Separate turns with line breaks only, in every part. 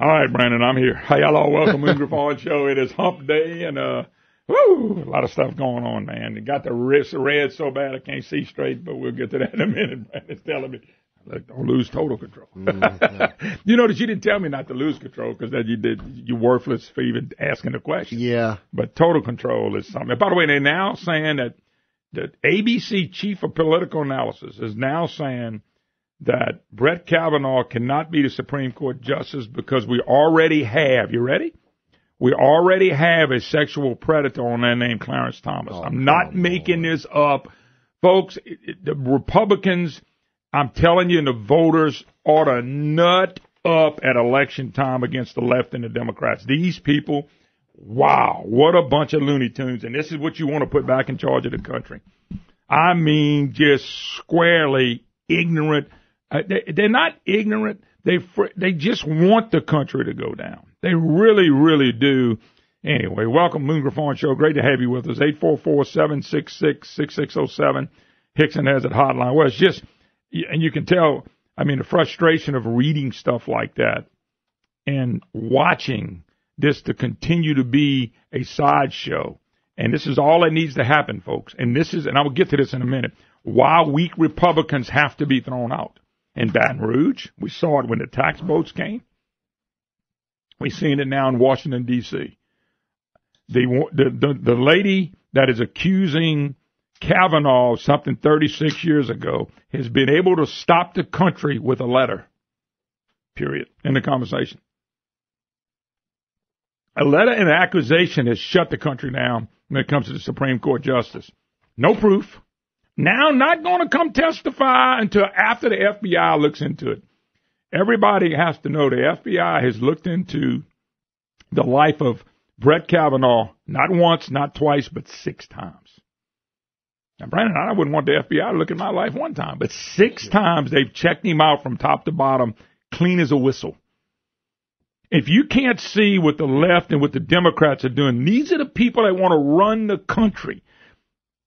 All right, Brandon, I'm here. Hey, hello, welcome to the Griffon Show. It is hump day, and a lot of stuff going on, man. It got the wrist red so bad I can't see straight, but we'll get to that in a minute. Brandon's telling me, look, don't lose total control. You know that you didn't tell me not to lose control because that you're worthless for even asking the question.
Yeah.
But total control is something. By the way, they're now saying that the ABC chief of political analysis is now saying that Brett Kavanaugh cannot be the Supreme Court justice because we already have, you ready? We already have a sexual predator on there named Clarence Thomas. I'm not making this up. Folks, the Republicans, I'm telling you, and the voters ought to nut up at election time against the left and the Democrats. These people, wow, what a bunch of Looney Tunes. And this is what you want to put back in charge of the country. I mean, just squarely ignorant. They're not ignorant. They just want the country to go down. They really, really do. Anyway, welcome, Moon Griffon Show. Great to have you with us. 844-766-6607. Hickson has it hotline. Well, it's just, and you can tell, I mean, the frustration of reading stuff like that and watching this to continue to be a sideshow. And this is all that needs to happen, folks. And I will get to this in a minute, why weak Republicans have to be thrown out. In Baton Rouge, we saw it when the tax votes came. We're seeing it now in Washington, D.C. The lady that is accusing Kavanaugh of something 36 years ago has been able to stop the country with a letter, period, in the conversation. A letter and an accusation has shut the country down when it comes to the Supreme Court justice. No proof. Now not going to come testify until after the FBI looks into it. Everybody has to know the FBI has looked into the life of Brett Kavanaugh not once, not twice, but 6 times. Now, Brandon, I wouldn't want the FBI to look at my life one time, but 6 times they've checked him out from top to bottom, clean as a whistle. If you can't see what the left and what the Democrats are doing, these are the people that want to run the country.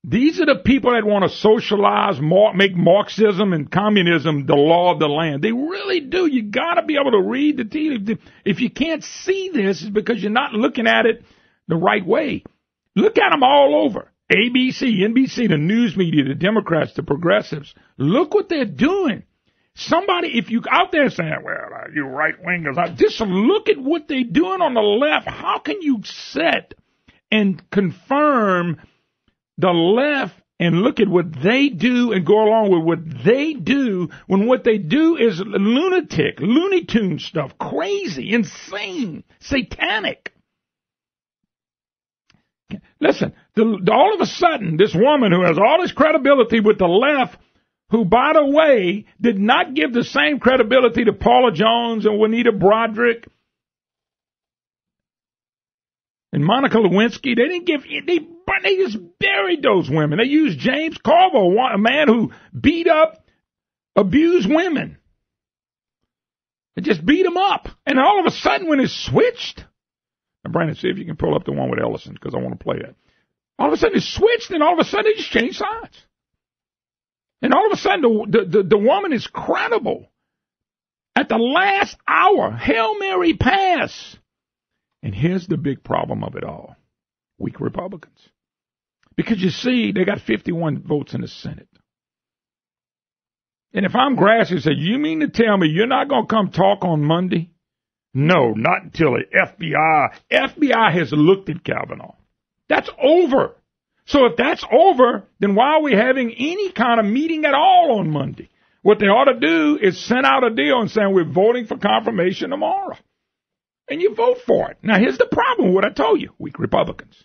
These are the people that want to socialize, make Marxism and communism the law of the land. They really do. You got to be able to read the tea leaves. If you can't see this, it's because you're not looking at it the right way. Look at them all over. ABC, NBC, the news media, the Democrats, the progressives. Look what they're doing. Somebody, if you out there saying, well, you right-wingers, just look at what they're doing on the left. How can you set and confirm the left and look at what they do and go along with what they do when what they do is lunatic, Looney Tune stuff, crazy, insane, satanic. Listen, all of a sudden, this woman who has all this credibility with the left, who, by the way, did not give the same credibility to Paula Jones and Juanita Broderick and Monica Lewinsky, they didn't give, they just buried those women. They used James Carville, a man who beat up, abused women. They just beat him up. And all of a sudden, when it switched, now, Brandon, see if you can pull up the one with Ellison, because I want to play it. All of a sudden, it switched, and all of a sudden, they just changed sides. And all of a sudden, the woman is credible. At the last hour, Hail Mary pass. And here's the big problem of it all. Weak Republicans. Because you see, they got 51 votes in the Senate. And if I'm Grassley, say, you mean to tell me you're not going to come talk on Monday? No, not until the FBI has looked at Kavanaugh. That's over. So if that's over, then why are we having any kind of meeting at all on Monday? What they ought to do is send out a deal and say we're voting for confirmation tomorrow. And you vote for it. Now, here's the problem with what I told you. Weak Republicans.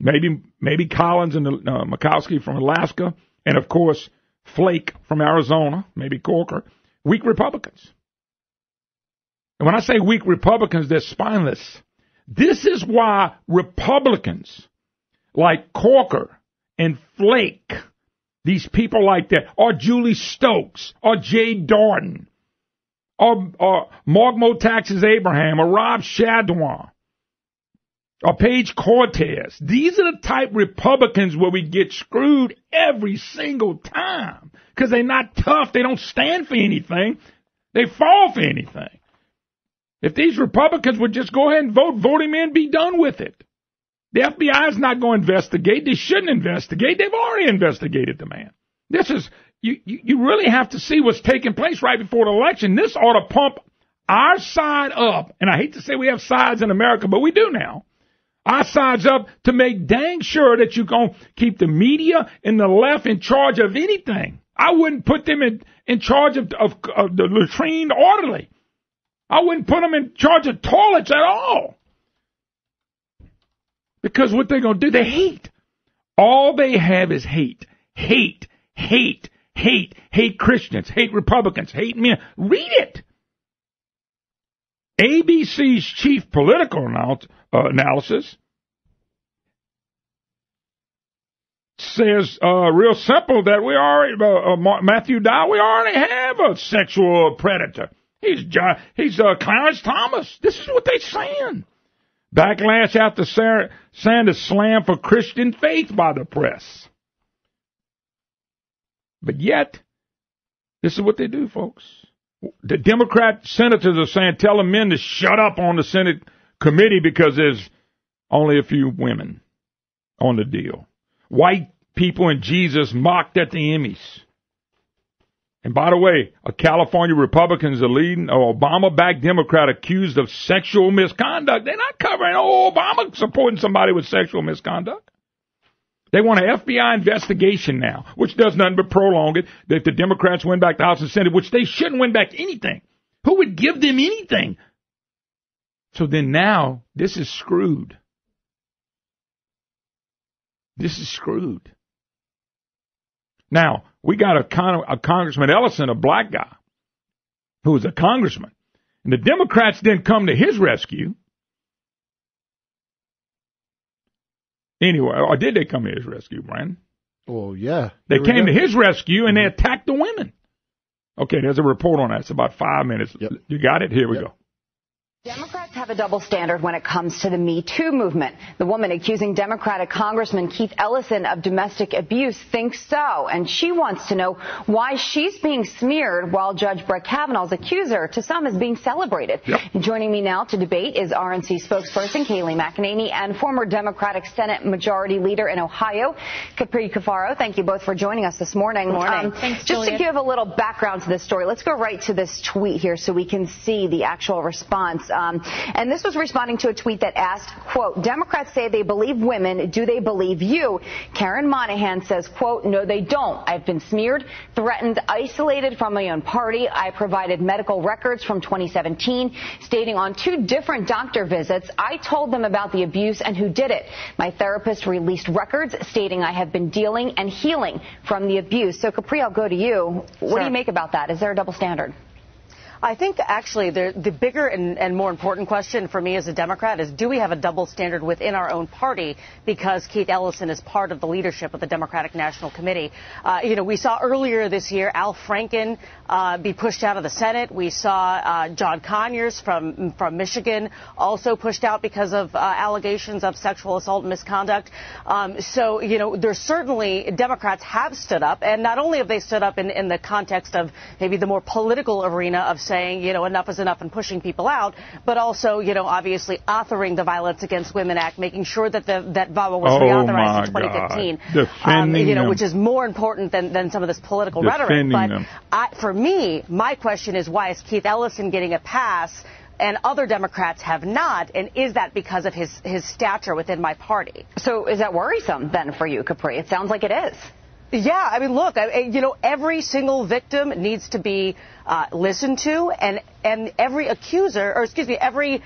Maybe Collins and Murkowski from Alaska, and, of course, Flake from Arizona, maybe Corker. Weak Republicans. And when I say weak Republicans, they're spineless. This is why Republicans like Corker and Flake, these people like that, or Julie Stokes, or Jay Darden, or Mark Motaxis Abraham, or Rob Shadwan, or Paige Cortez. These are the type Republicans where we get screwed every single time because they're not tough. They don't stand for anything. They fall for anything. If these Republicans would just go ahead and vote him in, be done with it. The FBI is not going to investigate. They shouldn't investigate. They've already investigated the man. This is, you really have to see what's taking place right before the election. This ought to pump our side up. And I hate to say we have sides in America, but we do now. Our side's up to make dang sure that you're going to keep the media and the left in charge of anything. I wouldn't put them in charge of the latrine orderly. I wouldn't put them in charge of toilets at all. Because what they're going to do, they hate. All they have is hate. Hate, hate, hate. Hate Christians, hate Republicans, hate men. Read it. ABC's chief political analysis says real simple that we already, Matthew Dow, we already have a sexual predator. He's Clarence Thomas. This is what they're saying. Backlash after Sanders slammed for Christian faith by the press. But yet, this is what they do, folks. The Democrat senators are saying, tell the men to shut up on the Senate committee because there's only a few women on the deal. White people and Jesus mocked at the Emmys. And by the way, a California Republican is a leading Obama-backed Democrat accused of sexual misconduct. They're not covering Obama supporting somebody with sexual misconduct. They want an FBI investigation now, which does nothing but prolong it, that the Democrats win back the House and Senate, which they shouldn't win back anything. Who would give them anything? So then now, this is screwed. This is screwed. Now, we got a Congressman Ellison, a black guy, who was a congressman. And the Democrats didn't come to his rescue. Anyway, or did they come to his rescue, Brandon?
Well, yeah.
They came to his rescue, and they attacked the women. Okay, there's a report on that. It's about 5 minutes. Yep. You got it? Here we go.
Democrats have a double standard when it comes to the Me Too movement. The woman accusing Democratic Congressman Keith Ellison of domestic abuse thinks so, and she wants to know why she's being smeared while Judge Brett Kavanaugh's accuser, to some, is being celebrated. Yep. Joining me now to debate is RNC spokesperson Kayleigh McEnany and former Democratic Senate Majority Leader in Ohio, Capri Cafaro. Thank you both for joining us this morning.
Thanks,
just to give a little background to this story, let's go right to this tweet here so we can see the actual response. And this was responding to a tweet that asked, quote, Democrats say they believe women. Do they believe you? Karen Monahan says, quote, no, they don't. I've been smeared, threatened, isolated from my own party. I provided medical records from 2017 stating on 2 different doctor visits I told them about the abuse and who did it. My therapist released records stating I have been dealing and healing from the abuse. So, Capri, I'll go to you. What do you make about that? Is there a double standard?
I think actually the bigger and more important question for me as a Democrat is, do we have a double standard within our own party because Keith Ellison is part of the leadership of the Democratic National Committee? We saw earlier this year Al Franken be pushed out of the Senate. We saw John Conyers from Michigan also pushed out because of allegations of sexual assault and misconduct. There's certainly Democrats have stood up, and not only have they stood up in the context of maybe the more political arena of saying, enough is enough and pushing people out, but also, obviously authoring the Violence Against Women Act, making sure that that VAWA was reauthorized in 2015, which is more important than some of this political rhetoric. But for me, my question is, why is Keith Ellison getting a pass and other Democrats have not? And is that because of his stature within my party?
So is that worrisome then for you, Capri? It sounds like it is.
Yeah, I mean, look, every single victim needs to be listened to, and every every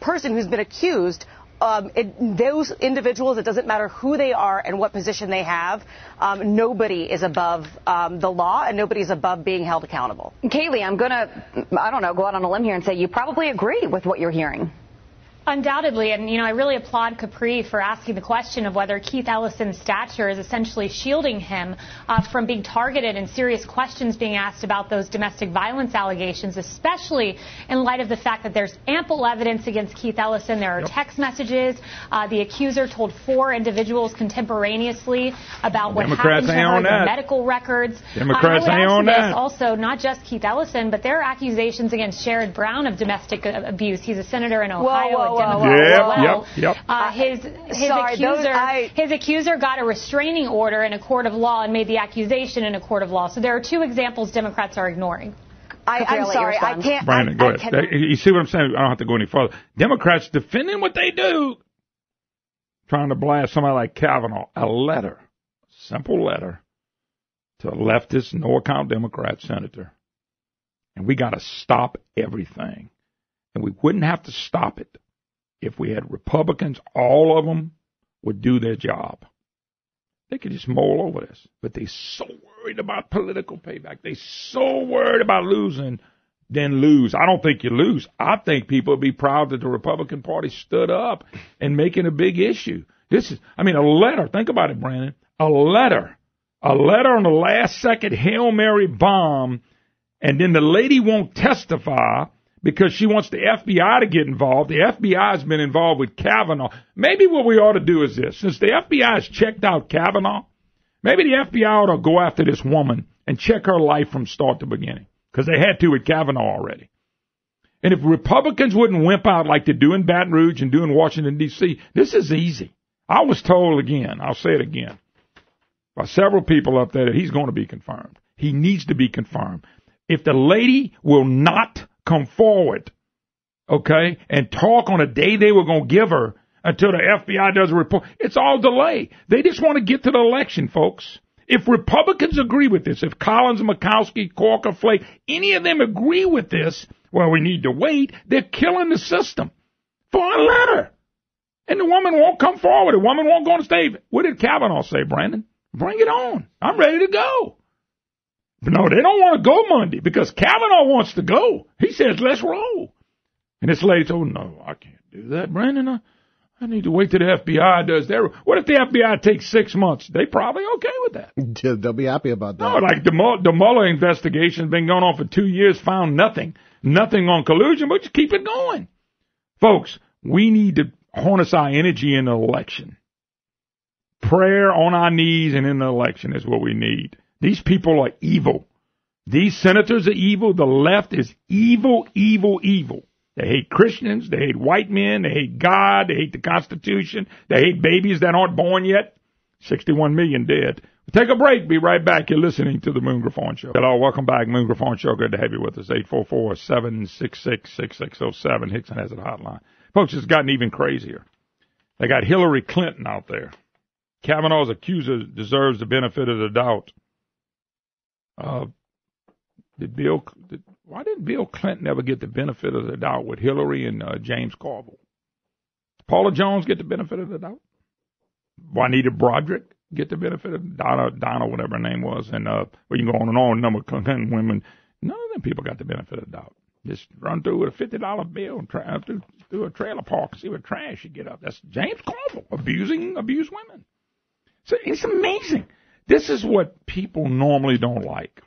person who's been accused, those individuals, it doesn't matter who they are and what position they have, nobody is above the law, and nobody is above being held accountable.
Kayleigh, I'm going to, go out on a limb here and say you probably agree with what you're hearing.
Undoubtedly, and I really applaud Capri for asking the question of whether Keith Ellison's stature is essentially shielding him from being targeted and serious questions being asked about those domestic violence allegations, especially in light of the fact that there's ample evidence against Keith Ellison. There are text messages. The accuser told 4 individuals contemporaneously about what happened to her, the medical records.
Democrats ain't on that.
Also, not just Keith Ellison, but there are accusations against Sherrod Brown of domestic abuse. He's a senator in Ohio. His accuser got a restraining order in a court of law and made the accusation in a court of law. So there are 2 examples Democrats are ignoring.
I'm sorry, I can't.
Brandon, go ahead. You see what I'm saying? I don't have to go any further. Democrats defending what they do, trying to blast somebody like Kavanaugh, a letter, simple letter, to a leftist, no-account Democrat senator. And we got to stop everything. And we wouldn't have to stop it if we had Republicans, all of them would do their job. They could just mull over this. But they're so worried about political payback. They're so worried about losing, then lose. I don't think you lose. I think people would be proud that the Republican Party stood up and making a big issue. A letter. Think about it, Brandon. A letter on the last second Hail Mary bomb, and then the lady won't testify because she wants the FBI to get involved. The FBI has been involved with Kavanaugh. Maybe what we ought to do is this. Since the FBI has checked out Kavanaugh, maybe the FBI ought to go after this woman and check her life from start to beginning, because they had to with Kavanaugh already. And if Republicans wouldn't wimp out like they do in Baton Rouge and do in Washington, D.C., this is easy. I was told again, I'll say it again, by several people up there that he's going to be confirmed. He needs to be confirmed. If the lady will not come forward, okay, and talk on a day they were going to give her until the FBI does a report, it's all delay. They just want to get to the election, folks. If Republicans agree with this, if Collins, Murkowski, Corker, Flake, any of them agree with this, well, we need to wait. They're killing the system for a letter. And the woman won't come forward. The woman won't go on stage. What did Kavanaugh say, Brandon? Bring it on. I'm ready to go. But no, they don't want to go Monday because Kavanaugh wants to go. He says, let's roll. And this lady told, no, I can't do that, Brandon. I need to wait till the FBI does their. What if the FBI takes 6 months? They probably okay with that.
They'll be happy about that.
No, like the Mueller investigation has been going on for 2 years, found nothing on collusion, but just keep it going. Folks, we need to harness our energy in the election. Prayer on our knees and in the election is what we need. These people are evil. These senators are evil. The left is evil, evil, evil. They hate Christians. They hate white men. They hate God. They hate the Constitution. They hate babies that aren't born yet. 61 million dead. We'll take a break. Be right back. You're listening to the Moon Griffon Show. Hello, welcome back. Moon Griffon Show. Good to have you with us. 844-766-6607. Hickson has a hotline. Folks, it's gotten even crazier. They got Hillary Clinton out there. Kavanaugh's accuser deserves the benefit of the doubt. Why didn't Bill Clinton ever get the benefit of the doubt with Hillary and James Carville? Paula Jones get the benefit of the doubt? Juanita Broderick get the benefit of Donna, whatever her name was, and we can go on and on. Number of Clinton women, none of them people got the benefit of the doubt. Just run through with a $50 bill and through a trailer park and see what trash you get up. That's James Carville abused women. So it's amazing. This is what people normally don't like.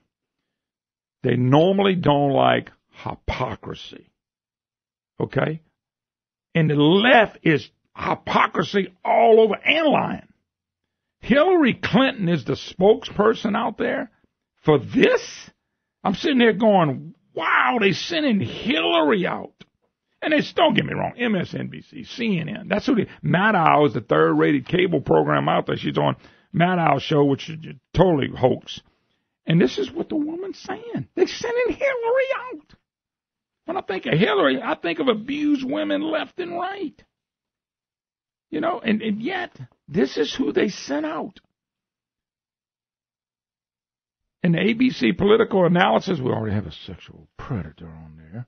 They normally don't like hypocrisy. Okay? And the left is hypocrisy all over and lying. Hillary Clinton is the spokesperson out there for this. I'm sitting there going, wow, they sending Hillary out. And it's, don't get me wrong, MSNBC, CNN. That's who Maddow is the third-rated cable program out there. She's on Maddow's show, which is totally hoax. And this is what the woman's saying. They're sending Hillary out. When I think of Hillary, I think of abused women left and right. You know, and yet, this is who they sent out. In the ABC political analysis, we already have a sexual predator on there.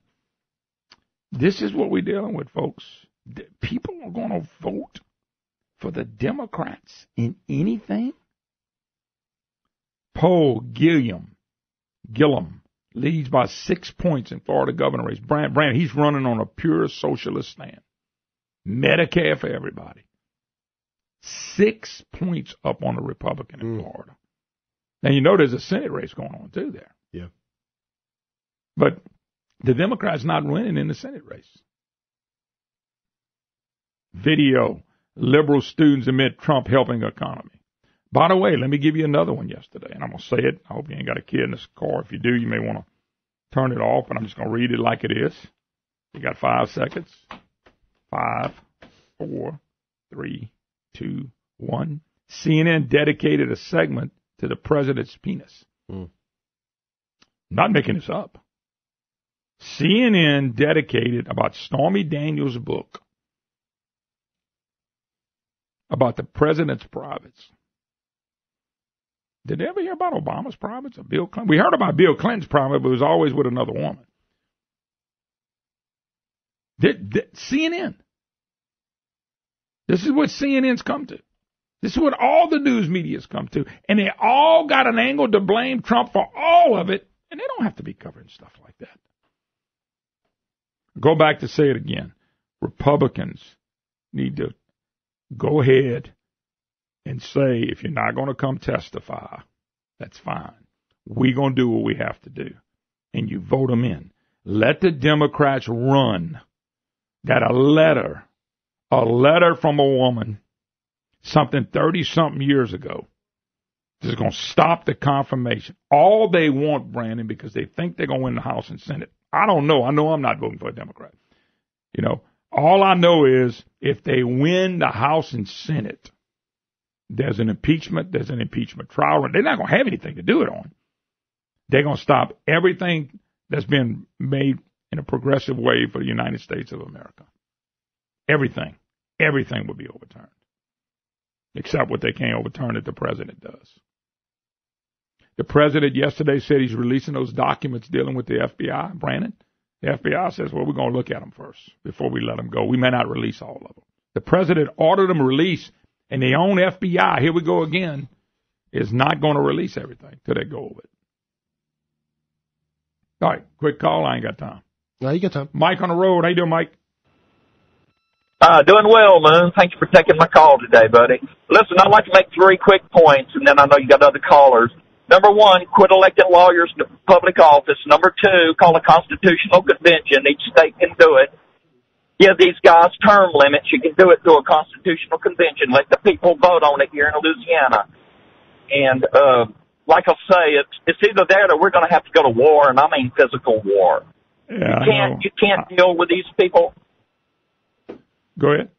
This is what we're dealing with, folks. People are going to vote for the Democrats in anything. Poll Gillum leads by 6 points in Florida governor race. Brand, he's running on a pure socialist stand. Medicare for everybody. 6 points up on the Republican in Florida. Now, you know there's a Senate race going on, too, there.
Yeah.
But the Democrats not winning in the Senate race. Video, liberal students admit Trump helping economy. By the way, let me give you another one yesterday, and I'm going to say it. I hope you ain't got a kid in this car. If you do, you may want to turn it off, but I'm just going to read it like it is. You got 5 seconds. 5, 4, 3, 2, 1. CNN dedicated a segment to the president's penis. Not making this up. CNN dedicated about Stormy Daniels' book about the president's privates. Did they ever hear about Obama's privates or Bill Clinton? We heard about Bill Clinton's private, but it was always with another woman. CNN. This is what CNN's come to. This is what all the news media's come to. And they all got an angle to blame Trump for all of it, and they don't have to be covering stuff like that. Go back to say it again. Republicans need to go ahead and say, if you're not going to come testify, that's fine. We're going to do what we have to do. And you vote them in. Let the Democrats run. Got a letter from a woman, something 30-something years ago. This is going to stop the confirmation. All they want, Brandon, because they think they're going to win the House and Senate. I don't know. I know I'm not voting for a Democrat. You know, all I know is if they win the House and Senate, there's an impeachment trial. They're not going to have anything to do it on. They're going to stop everything that's been made in a progressive way for the United States of America. Everything will be overturned. Except what they can't overturn that the president does. The president yesterday said he's releasing those documents dealing with the FBI, Brandon. The FBI says, well, we're going to look at them first before we let them go. We may not release all of them. The president ordered them released, and the own FBI, here we go again, is not going to release everything till they go over it. All right, quick call. I ain't got time.
No, you got time.
Mike on the road. How you doing, Mike?
Doing well, man. Thank you for taking my call today, buddy. Listen, I'd like to make 3 quick points, and then I know you got other callers. Number 1, quit electing lawyers to public office. Number 2, call a constitutional convention. Each state can do it. Give these guys term limits. You can do it through a constitutional convention. Let the people vote on it here in Louisiana. And like I say, it's either that or we're going to have to go to war, and I mean physical war.
Yeah,
you can't deal with these people.
Go ahead.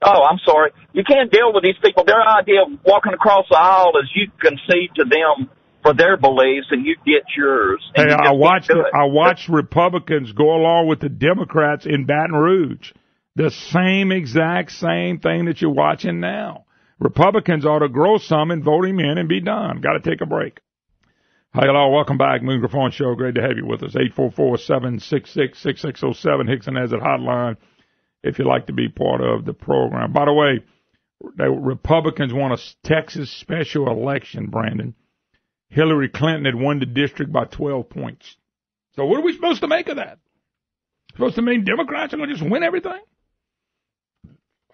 Oh, I'm sorry. You can't deal with these people. Their idea of walking across the aisle is you concede to them for their beliefs and you get yours.
Hey, I watched Republicans go along with the Democrats in Baton Rouge. The exact same thing that you're watching now. Republicans ought to grow some and vote him in and be done. Got to take a break. Hi, hello. Welcome back. Moon Griffon Show. Great to have you with us. 844-766-6607. Hickson has it hotline if you'd like to be part of the program. By the way, the Republicans want a Texas special election, Brandon. Hillary Clinton had won the district by 12 points. So what are we supposed to make of that? Supposed to mean Democrats are going to just win everything?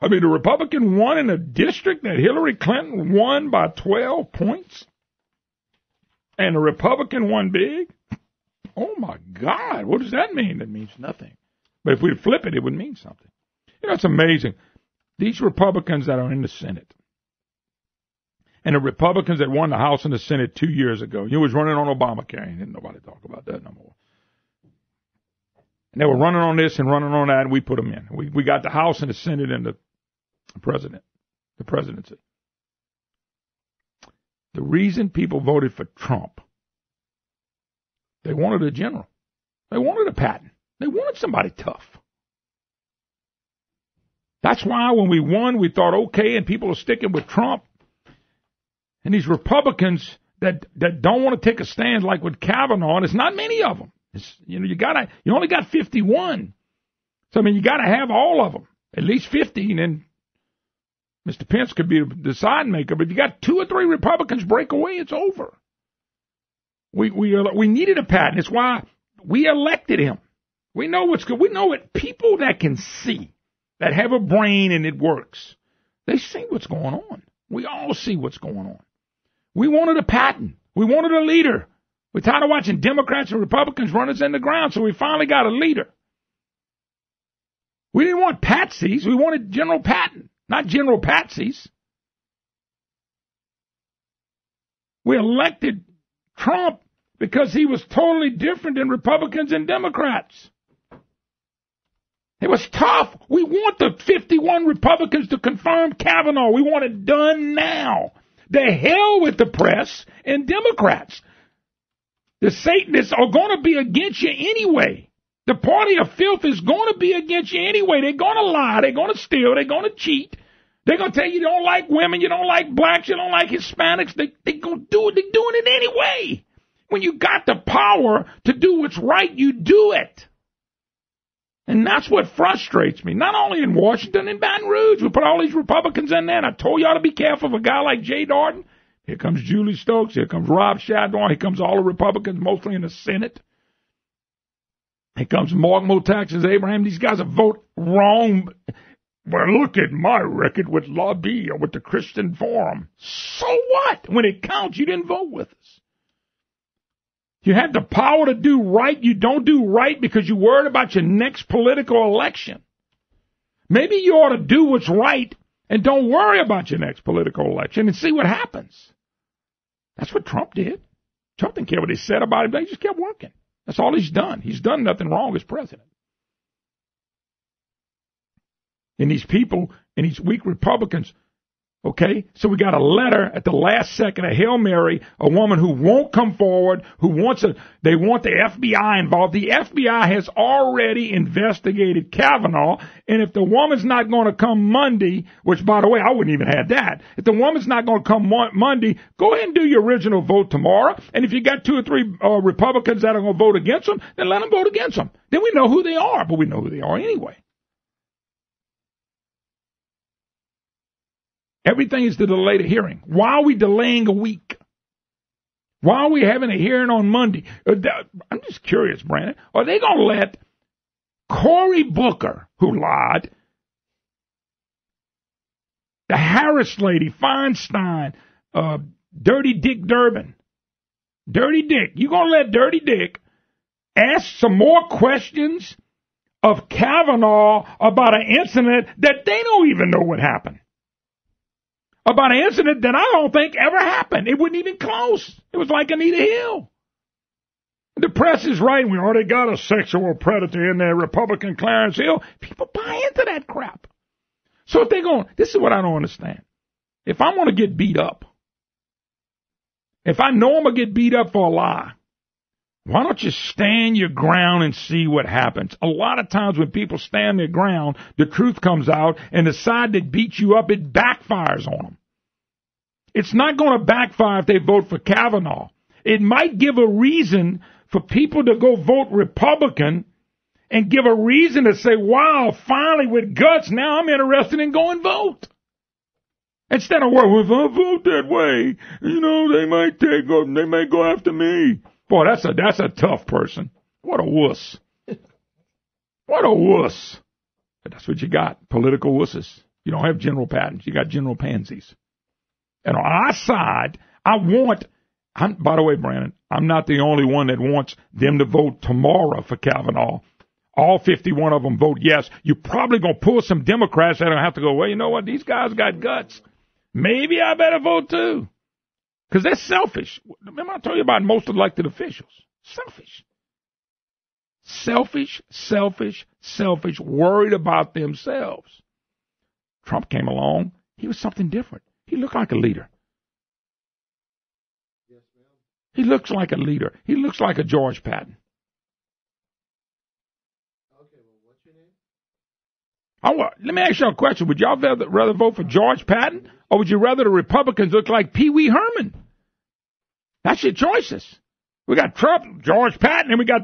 I mean, the Republican won in a district that Hillary Clinton won by 12 points? And the Republican won big? Oh, my God. What does that mean? That means nothing. But if we flip it, it would mean something. You know, it's amazing. These Republicans that are in the Senate and the Republicans that won the House and the Senate 2 years ago, you was running on Obamacare. Didn't nobody talk about that no more. And they were running on this and running on that, and we put them in. We got the House and the Senate and the presidency. The reason people voted for Trump, they wanted a general. They wanted a Patton. They wanted somebody tough. That's why when we won, we thought, okay, and people are sticking with Trump. And these Republicans that don't want to take a stand like with Kavanaugh, and it's not many of them. You only got 51. So, I mean, you got to have all of them, at least 50, and then Mr. Pence could be the deciding maker. But if you got 2 or 3 Republicans break away, it's over. We needed a Patton. It's why we elected him. We know what's good. We know it. People that can see, that have a brain and it works, they see what's going on. We all see what's going on. We wanted a pattern. We wanted a leader. We're tired of watching Democrats and Republicans run us in the ground, so we finally got a leader. We didn't want patsies. We wanted General Patton, not General Patsies. We elected Trump because he was totally different than Republicans and Democrats. It was tough. We want the 51 Republicans to confirm Kavanaugh. We want it done now. The hell with the press and Democrats. The Satanists are going to be against you anyway. The party of filth is going to be against you anyway. They're going to lie. They're going to steal. They're going to cheat. They're going to tell you don't like women, you don't like blacks, you don't like Hispanics. They're going to do it. They're doing it anyway. When you got the power to do what's right, you do it. And that's what frustrates me. Not only in Washington, in Baton Rouge. We put all these Republicans in there, and I told y'all to be careful of a guy like Jay Darden. Here comes Julie Stokes. Here comes Rob Shadorn. Here comes all the Republicans, mostly in the Senate. Here comes Mark Motaxas, Abraham. These guys vote wrong. Well, look at my record with Lobby or with the Christian Forum. So what? When it counts, you didn't vote with us. You had the power to do right. You don't do right because you're worried about your next political election. Maybe you ought to do what's right and don't worry about your next political election and see what happens. That's what Trump did. Trump didn't care what they said about him. He just kept working. That's all he's done. He's done nothing wrong as president. And these people and these weak Republicans, okay, so we got a letter at the last second, a Hail Mary, a woman who won't come forward, they want the FBI involved. The FBI has already investigated Kavanaugh, and if the woman's not going to come Monday, which, by the way, I wouldn't even have that. If the woman's not going to come Monday, go ahead and do your original vote tomorrow, and if you got 2 or 3 Republicans that are going to vote against them, then let them vote against them. Then we know who they are, but we know who they are anyway. Everything is to delay the hearing. Why are we delaying a week? Why are we having a hearing on Monday? I'm just curious, Brandon. Are they going to let Cory Booker, who lied, the Harris lady, Feinstein, Dirty Dick Durbin, Dirty Dick, you going to let Dirty Dick ask some more questions of Kavanaugh about an incident that they don't even know what happened? About an incident that I don't think ever happened. It wasn't even close. It was like Anita Hill. The press is right. We already got a sexual predator in there, Republican Clarence Hill. People buy into that crap. So if they're going, this is what I don't understand. If I'm going to get beat up, if I know I'm going to get beat up for a lie, why don't you stand your ground and see what happens? A lot of times when people stand their ground, the truth comes out, and the side that beats you up, it backfires on them. It's not going to backfire if they vote for Kavanaugh. It might give a reason for people to go vote Republican and give a reason to say, wow, finally with guts, now I'm interested in going vote. Instead of, well, if I vote that way, they might go after me. Boy, that's a tough person. What a wuss. What a wuss. But that's what you got, political wusses. You don't have General Pattons. You got General Pansies. And on our side, by the way, Brandon, I'm not the only one that wants them to vote tomorrow for Kavanaugh. All 51 of them vote yes. You're probably going to pull some Democrats that don't have to go, well, you know what? These guys got guts. Maybe I better vote too. Because they're selfish. Remember I told you about most elected officials. Selfish, worried about themselves. Trump came along. He was something different. He looked like a leader. Yes, ma'am. He looks like a leader. He looks like a George Patton. Okay, well, what's your name? Let me ask you a question. Would y'all rather vote for George Patton, or would you rather the Republicans look like Pee Wee Herman? That's your choices. We got Trump, George Patton, and we got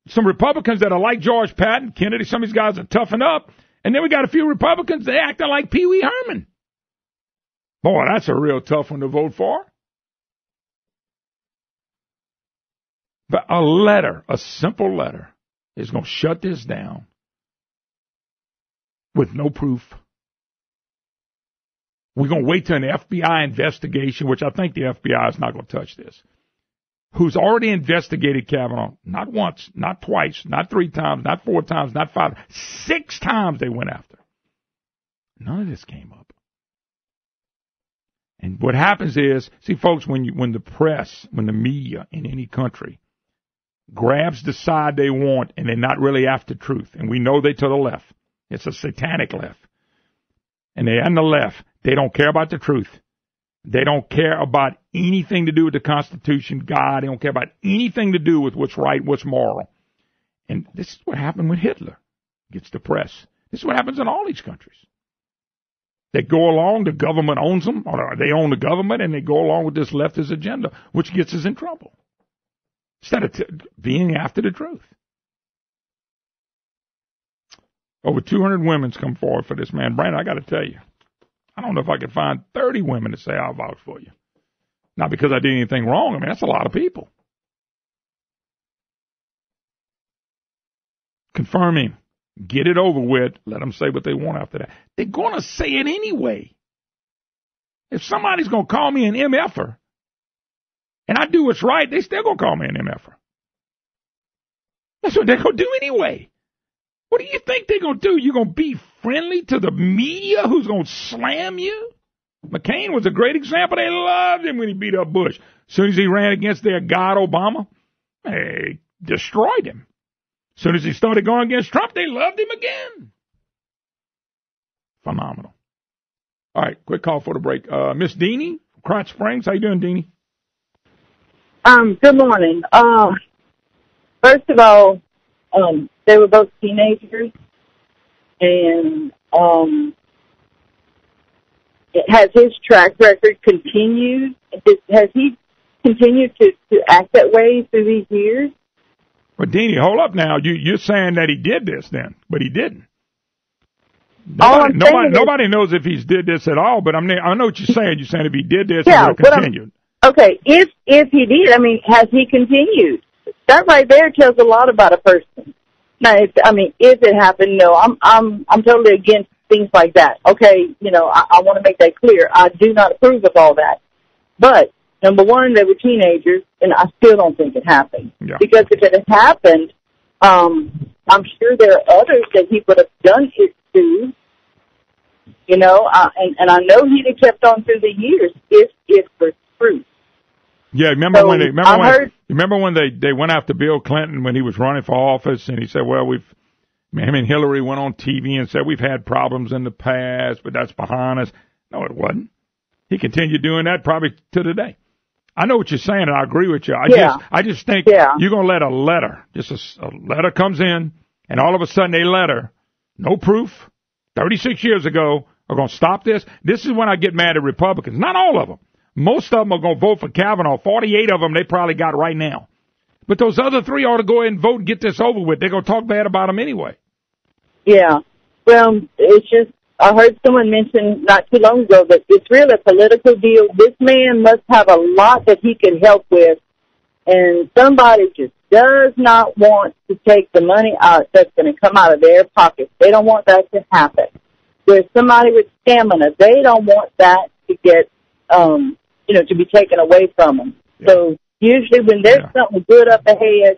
some Republicans that are like George Patton. Kennedy, some of these guys are toughen up. And then we got a few Republicans that acting like Pee Wee Herman. Boy, that's a real tough one to vote for. But a simple letter is going to shut this down with no proof. We're going to wait till an FBI investigation, which I think the FBI is not going to touch this, who's already investigated Kavanaugh not once, not twice, not 3 times, not 4 times, not 5, 6 times they went after. None of this came up. And what happens is, see, folks, when the press, when the media in any country grabs the side they want and they're not really after truth, and we know they to the left. It's a satanic left. And they're on the left. They don't care about the truth. They don't care about anything to do with the Constitution, God. They don't care about anything to do with what's right, what's moral. And this is what happened when Hitler gets the press. This is what happens in all these countries. They go along, the government owns them, or they own the government, and they go along with this leftist agenda, which gets us in trouble. Instead of being after the truth. Over 200 women's come forward for this man. Brandon, I got to tell you, I don't know if I could find 30 women to say I'll vouch for you. Not because I did anything wrong. I mean, that's a lot of people. Confirm him. Get it over with. Let them say what they want after that. They're going to say it anyway. If somebody's going to call me an MFer, and I do what's right, they still going to call me an MFer. That's what they're going to do anyway. What do you think they're going to do? You're going to be friendly to the media who's going to slam you? McCain was a great example. They loved him when he beat up Bush. As soon as he ran against their god Obama, they destroyed him. As soon as he started going against Trump, they loved him again. Phenomenal. All right, quick call for the break. Miss Deanie, Crotch Springs. How you doing, Deanie?
Good morning. First of all, they were both teenagers, and has his track record continued? Has he continued to act that way through these years?
Well, Deanie, hold up now. You're saying that he did this then, but he didn't. Nobody knows if he's did this at all, but I know what you're saying. You're saying if he did this, he would have continued.
Okay, if he did, I mean, has he continued? That right there tells a lot about a person. Now, if it happened, no, I'm totally against things like that. Okay, I want to make that clear. I do not approve of all that. But number one, they were teenagers, and I still don't think it happened. Yeah. Because if it had happened, I'm sure there are others that he would have done it to. And I know he'd have kept on through the years if it were true.
Yeah, remember when they went after Bill Clinton when he was running for office, and he said, well, him and Hillary went on TV and said we've had problems in the past, but that's behind us. No, it wasn't. He continued doing that probably to today. I know what you're saying, and I agree with you. I just think you're going to let a letter, just a letter comes in, and all of a sudden a letter, no proof, 36 years ago, are going to stop this. This is when I get mad at Republicans. Not all of them. Most of them are going to vote for Kavanaugh. 48 of them they probably got right now. But those other 3 ought to go ahead and vote and get this over with. They're going to talk bad about him anyway.
Yeah. Well, it's just, I heard someone mention not too long ago that it's really a political deal. This man must have a lot that he can help with, and somebody just does not want to take the money out that's going to come out of their pockets. They don't want that to happen. There's somebody with stamina. They don't want that to get, to be taken away from them. Yeah. So usually when there's something good up ahead,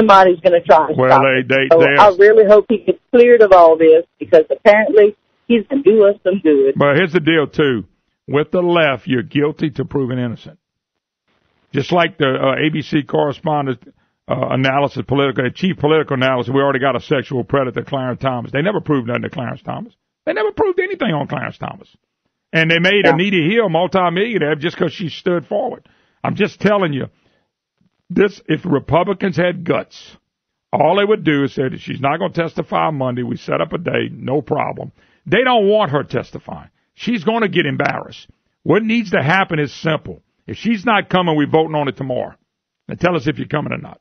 somebody's going to try to stop it. I really hope he gets cleared of all this, because apparently he's going to do us some good.
But here's the deal, too. With the left, you're guilty to proven innocent. Just like the ABC correspondent analysis, chief political analysis, we already got a sexual predator, Clarence Thomas. They never proved nothing to Clarence Thomas. They never proved anything on Clarence Thomas. And they made Anita Hill multimillionaire just because she stood forward. I'm just telling you, if Republicans had guts, all they would do is say that she's not going to testify on Monday. We set up a date, no problem. They don't want her testifying. She's going to get embarrassed. What needs to happen is simple. If she's not coming, we're voting on it tomorrow. Now tell us if you're coming or not.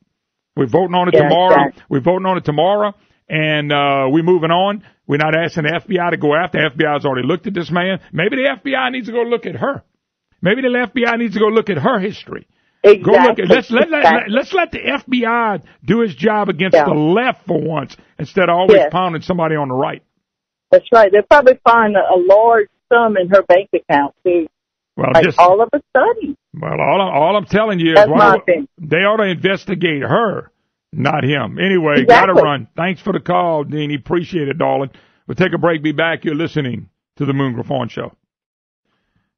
We're voting on it tomorrow. Exactly. We're voting on it tomorrow, and we're moving on. We're not asking the FBI to go after. The FBI has already looked at this man. Maybe the FBI needs to go look at her. Maybe the FBI needs to go look at her history.
Exactly.
Go look at, let's let the FBI do its job against the left for once instead of always pounding somebody on the right.
That's right. They'll probably find a large sum in her bank account too.
Well,
all of a sudden.
Well, all I'm telling you is they ought to investigate her, not him. Anyway, gotta run. Thanks for the call, Deanie. Appreciate it, darling. We'll take a break. Be back. You're listening to the Moon Griffon Show.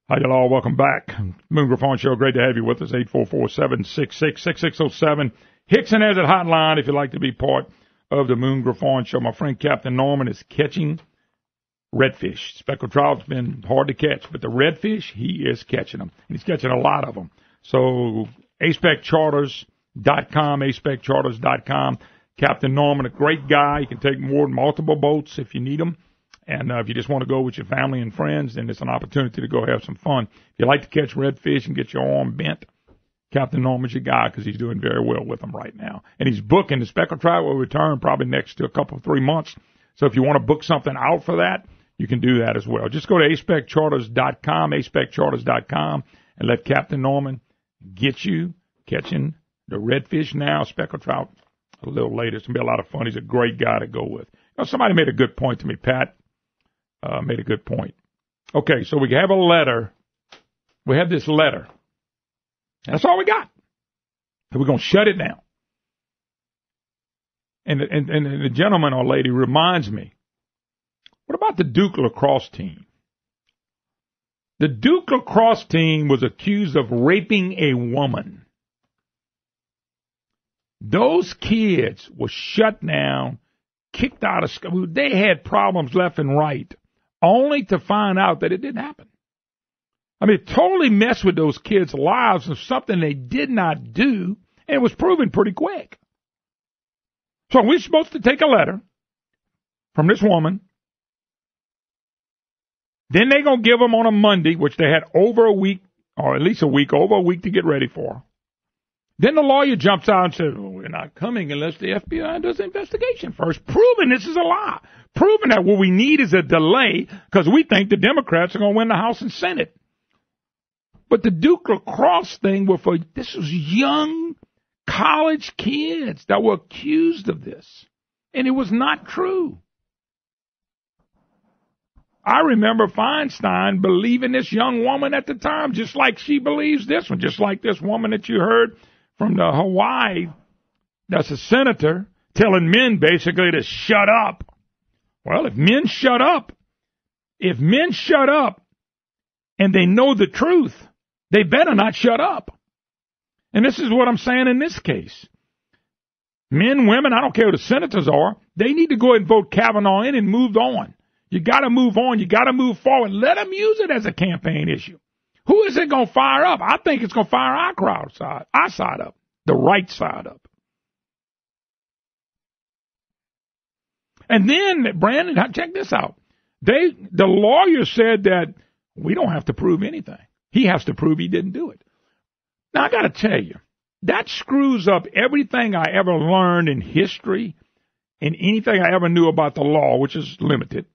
Hi, y'all. Welcome back. Moon Griffon Show. Great to have you with us. 844-766-6607. Hickson has it hotline if you'd like to be part of the Moon Griffon Show. My friend Captain Norman is catching redfish. Speckled trout's been hard to catch, but the redfish, he is catching them. And he's catching a lot of them. So, aspectcharters.com, aspectcharters.com. Captain Norman, a great guy. You can take more than multiple boats if you need them. And if you just want to go with your family and friends, then it's an opportunity to go have some fun. If you like to catch redfish and get your arm bent, Captain Norman's your guy because he's doing very well with them right now. And he's booking. The speckled trout will return probably next to a couple, 3 months. So if you want to book something out for that, you can do that as well. Just go to aspectcharters.com, aspectcharters.com, and let Captain Norman get you catching the redfish now, speckled trout a little later. It's going to be a lot of fun. He's a great guy to go with. You know, somebody made a good point to me, Pat. Made a good point. Okay, so we have a letter. We have this letter. That's all we got. And we're going to shut it down. And the gentleman or lady reminds me, what about the Duke lacrosse team? The Duke lacrosse team was accused of raping a woman. Those kids were shut down, kicked out of school. They had problems left and right, only to find out that it didn't happen. I mean, it totally messed with those kids' lives of something they did not do, and it was proven pretty quick. So we're supposed to take a letter from this woman. Then they're going to give them on a Monday, which they had over a week, or at least a week, over a week to get ready for. Then the lawyer jumps out and says, well, we're not coming unless the FBI does the investigation first, proving this is a lie, proving that what we need is a delay because we think the Democrats are going to win the House and Senate. But the Duke lacrosse thing this was young college kids that were accused of this, and it was not true. I remember Feinstein believing this young woman at the time, just like she believes this one, just like this woman that you heard from the Hawaii, that's a senator, telling men basically to shut up. Well, if men shut up and they know the truth, they better not shut up. And this is what I'm saying in this case. Men, women, I don't care who the senators are, they need to go ahead and vote Kavanaugh in and move on. You got to move on. You got to move forward. Let them use it as a campaign issue. Who is it going to fire up? I think it's going to fire our side up, the right side up. And then, Brandon, check this out. The lawyer said that we don't have to prove anything. He has to prove he didn't do it. Now, I got to tell you, that screws up everything I ever learned in history and anything I ever knew about the law, which is limited.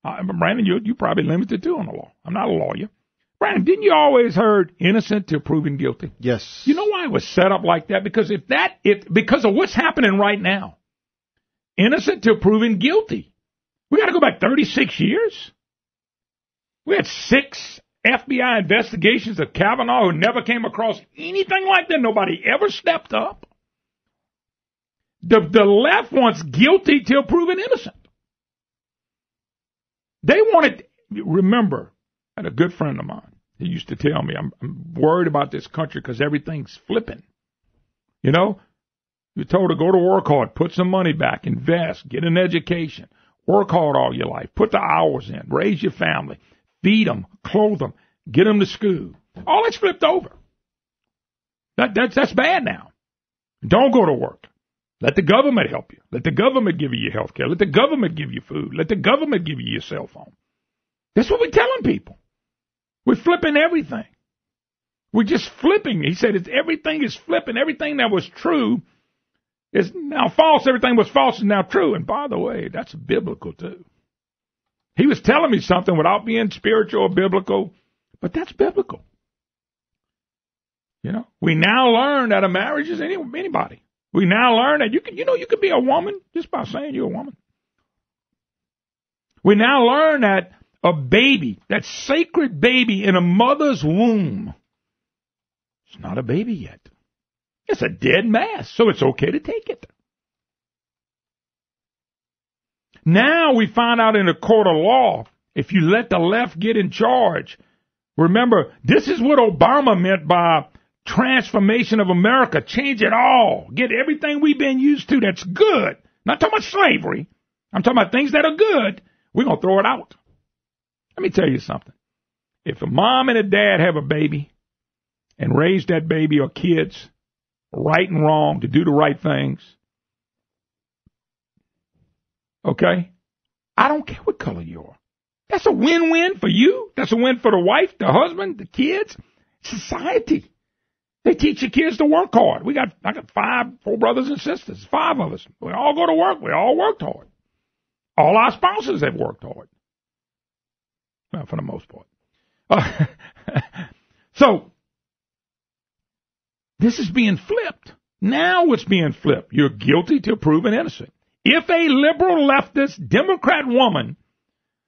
Brandon, you probably limited too on the law. I'm not a lawyer. Brandon, didn't you always heard innocent till proven guilty?
Yes.
You know why it was set up like that? Because because of what's happening right now. Innocent till proven guilty. We got to go back 36 years. We had 6 FBI investigations of Kavanaugh who never came across anything like that. Nobody ever stepped up. The left wants guilty till proven innocent. They wanted, remember, I had a good friend of mine. He used to tell me, I'm worried about this country because everything's flipping. You know, you're told to go to work hard, put some money back, invest, get an education, work hard all your life, put the hours in, raise your family, feed them, clothe them, get them to school. All that's flipped over. That's bad now. Don't go to work. Let the government help you. Let the government give you your health care. Let the government give you food. Let the government give you your cell phone. That's what we're telling people. We're flipping everything. We're just flipping. He said everything is flipping. Everything that was true is now false. Everything was false is now true. And by the way, that's biblical too. He was telling me something without being spiritual or biblical, but that's biblical. You know, we now learn that a marriage is anybody. We now learn that you could be a woman just by saying you're a woman. We now learn that a baby, that sacred baby in a mother's womb, it's not a baby yet. It's a dead mass, so it's okay to take it. Now we find out in a court of law, if you let the left get in charge, remember, this is what Obama meant by transformation of America. Change it all. Get everything we've been used to that's good. Not talking about slavery. I'm talking about things that are good. We're going to throw it out. Let me tell you something. If a mom and a dad have a baby and raise that baby or kids right and wrong to do the right things, okay, I don't care what color you are. That's a win-win for you. That's a win for the wife, the husband, the kids, society. They teach your kids to work hard. I got 4 brothers and sisters, 5 of us. We all go to work. We all worked hard. All our spouses have worked hard. Well, for the most part. So, this is being flipped. Now it's being flipped. You're guilty till proven innocent. If a liberal leftist Democrat woman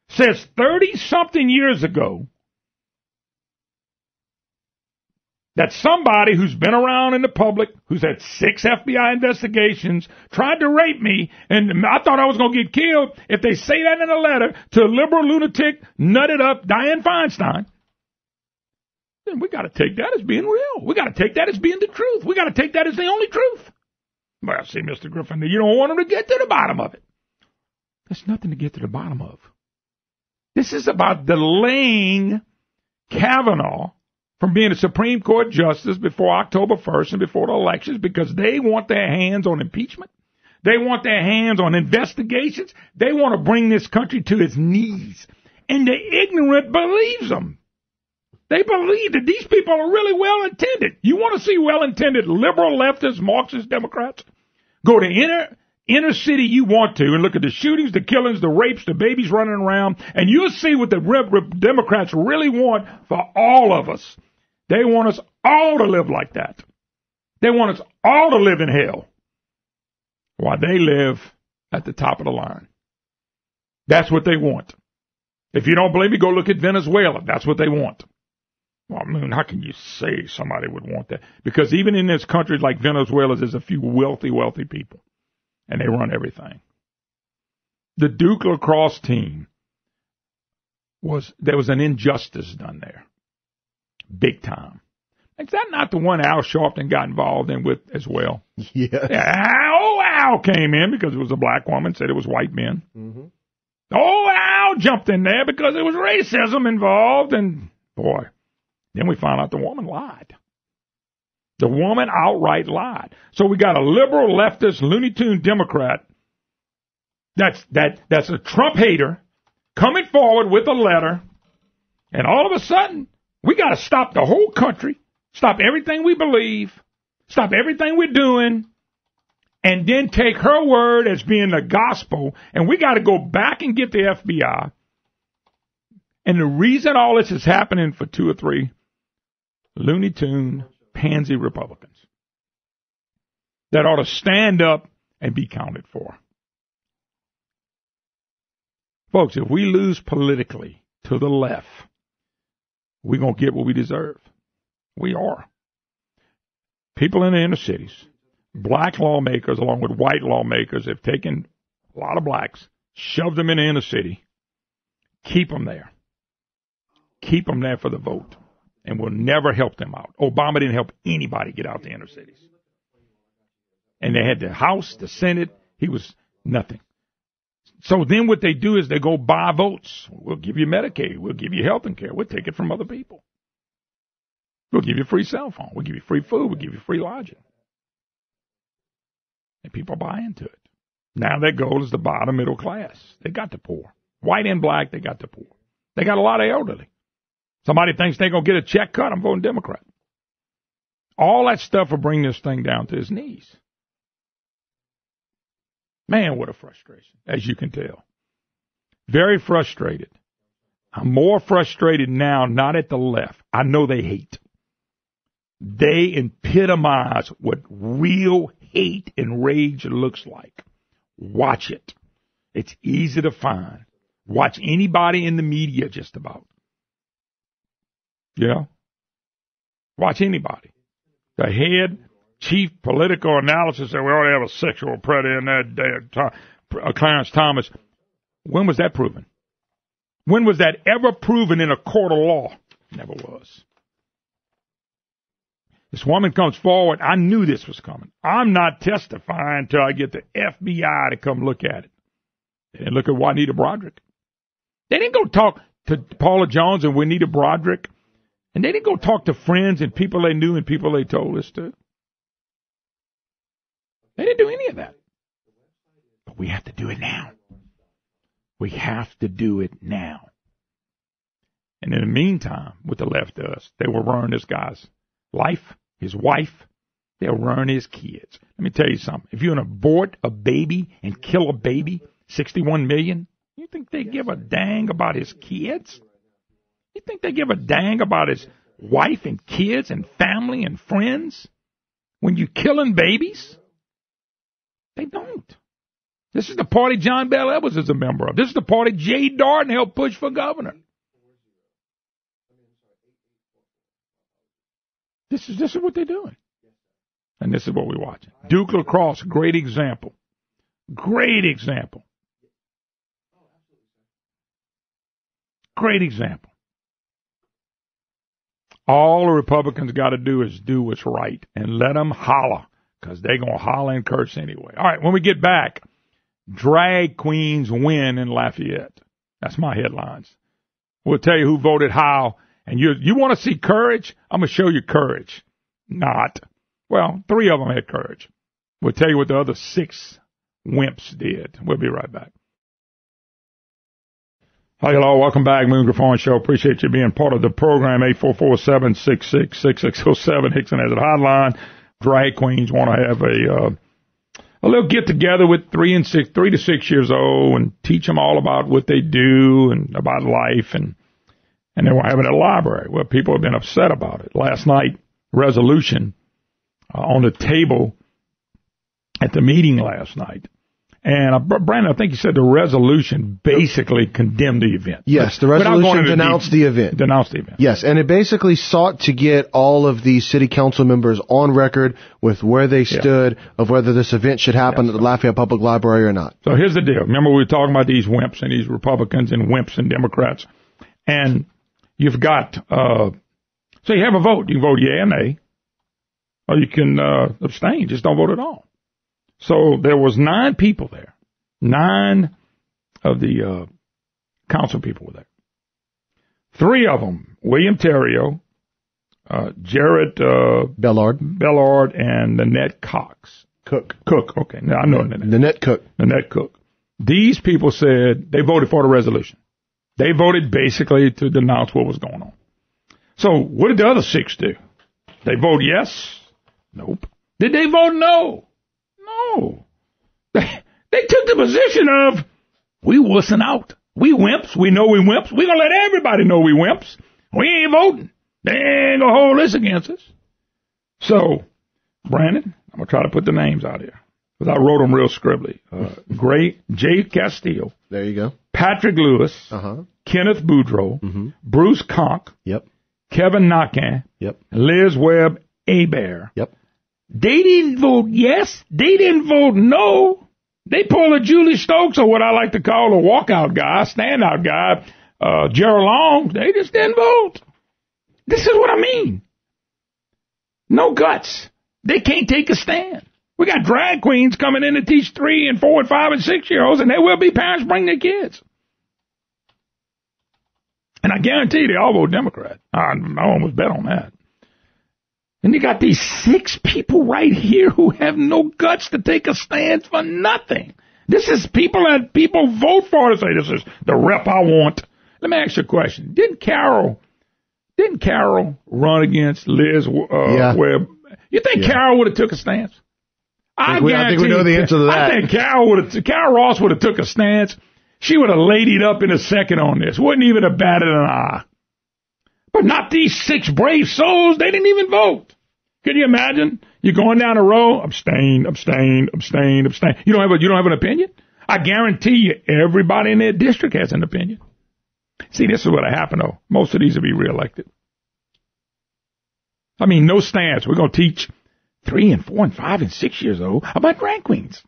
says 30-something years ago that somebody who's been around in the public, who's had 6 FBI investigations, tried to rape me, and I thought I was going to get killed, if they say that in a letter to a liberal lunatic, nutted up Dianne Feinstein, then we got to take that as being real. We got to take that as being the truth. We got to take that as the only truth. Well, see, Mr. Griffon, you don't want them to get to the bottom of it. There's nothing to get to the bottom of. This is about delaying Kavanaugh from being a Supreme Court justice before October 1st and before the elections because they want their hands on impeachment. They want their hands on investigations. They want to bring this country to its knees. And the ignorant believes them. They believe that these people are really well-intended. You want to see well-intended liberal, leftist, Marxist Democrats? Go to inner city you want to and look at the shootings, the killings, the rapes, the babies running around, and you'll see what the Democrats really want for all of us. They want us all to live like that. They want us all to live in hell while they live at the top of the line. That's what they want. If you don't believe me, go look at Venezuela. That's what they want. Well, I mean, how can you say somebody would want that? Because even in this country like Venezuela, there's a few wealthy people, and they run everything. The Duke lacrosse team, there was an injustice done there. Big time. Is that not the one Al Sharpton got involved in with as well?
Yeah.
Al came in because it was a black woman, said it was white men. Mm-hmm. Al jumped in there because there was racism involved, and boy, then we found out the woman lied. The woman outright lied. So we got a liberal, leftist, Looney Tune Democrat that's a Trump hater coming forward with a letter, and all of a sudden, we got to stop the whole country, stop everything we believe, stop everything we're doing, and then take her word as being the gospel, and we got to go back and get the FBI. And the reason all this is happening for 2 or 3 Looney Tune pansy Republicans that ought to stand up and be counted for. Folks, if we lose politically to the left, we're going to get what we deserve. We are. People in the inner cities, black lawmakers along with white lawmakers have taken a lot of blacks, shoved them in the inner city, keep them there. Keep them there for the vote, and we'll never help them out. Obama didn't help anybody get out the inner cities. And they had the House, the Senate, he was nothing. So then what they do is they go buy votes. We'll give you Medicaid. We'll give you health care. We'll take it from other people. We'll give you a free cell phone. We'll give you free food. We'll give you free lodging. And people buy into it. Now their goal is the bottom middle class. They got the poor. White and black, they got the poor. They got a lot of elderly. Somebody thinks they're going to get a check cut, I'm voting Democrat. All that stuff will bring this thing down to his knees. Man, what a frustration, as you can tell. Very frustrated. I'm more frustrated now, not at the left. I know they hate. They epitomize what real hate and rage looks like. Watch it. It's easy to find. Watch anybody in the media just about. Yeah. Watch anybody. The head chief political analysis said we ought to have a sexual predator in that Clarence Thomas. When was that proven? When was that ever proven in a court of law? Never was. This woman comes forward. I knew this was coming. I'm not testifying until I get the FBI to come look at it. They didn't look at Juanita Broderick. They didn't go talk to Paula Jones and Juanita Broderick. And they didn't go talk to friends and people they knew and people they told us to. They didn't do any of that. But we have to do it now. We have to do it now. And in the meantime, what the left does, they will ruin this guy's life, his wife. They'll ruin his kids. Let me tell you something. If you're going to abort a baby and kill a baby, 61 million, you think they give a dang about his kids? You think they give a dang about his wife and kids and family and friends when you're killing babies? They don't. This is the party John Bell Edwards is a member of. This is the party Jay Darden helped push for governor. This is what they're doing. And this is what we're watching. Duke Lacrosse, great example. Great example. Great example. All the Republicans got to do is do what's right and let them holler, because they're going to holler and curse anyway. All right, when we get back, drag queens win in Lafayette. That's my headlines. We'll tell you who voted how. And you want to see courage? I'm going to show you courage. Not. Well, 3 of them had courage. We'll tell you what the other 6 wimps did. We'll be right back. Hi, hello. Welcome back. Moon Griffon Show. Appreciate you being part of the program. 844-766-6607. Hickson has a hotline. Drag queens want to have a little get together with 3 to 6 years old and teach them all about what they do and about life, and they were having a library. Well, people have been upset about it. Last night, resolution on the table at the meeting last night. And Brandon, I think you said the resolution basically condemned the event.
Yes, the resolution denounced the event.
Denounced the event.
Yes, and it basically sought to get all of the city council members on record with where they stood of whether this event should happen at the Lafayette Public Library or not.
So here's the deal. Remember, we were talking about these wimps and these Republicans and wimps and Democrats. And you've got, so you have a vote. You can vote yea or nay, or you can abstain. Just don't vote at all. So there was 9 people there. 9 of the council people were there. 3 of them, William Terrio, Jared
Bellard,
and Nanette Cook. Okay. Now I know
Nanette Cook.
These people said they voted for the resolution. They voted basically to denounce what was going on. So what did the other 6 do? They vote yes? Nope. Did they vote no? No. They took the position of, we wussing out. We wimps. We know we wimps. We're going to let everybody know we wimps. We ain't voting. They ain't going to hold this against us. So, Brandon, I'm going to try to put the names out here, because I wrote them real scribbly. Jay Castile.
There you go.
Patrick Lewis. Kenneth Boudreaux. Bruce Conk.
Yep.
Kevin Nakan.
Yep.
Liz Webb Hebert.
Yep.
They didn't vote yes. They didn't vote no. They pulled a Julie Stokes, or what I like to call a walkout guy, standout guy, Gerald Long. They just didn't vote. This is what I mean. No guts. They can't take a stand. We got drag queens coming in to teach 3 and 4 and 5 and 6-year-olds, and there will be parents bring their kids. And I guarantee you they all vote Democrat. I almost bet on that. And you got these 6 people right here who have no guts to take a stand for nothing. This is people that people vote for to say, this is the rep I want. Let me ask you a question. Didn't Carol run against Liz Webb? You think Carol would have took a stance? I
think we know the answer to that.
I think Carol Ross would have took a stance. She would have ladied up in a second on this. Wouldn't even have batted an eye. But not these 6 brave souls. They didn't even vote. Can you imagine? You're going down the road, abstain. You don't have an opinion? I guarantee you everybody in their district has an opinion. See, this is what happened, though. Most of these will be reelected. I mean, no stance. We're going to teach 3 and 4 and 5 and 6 years old about drag queens.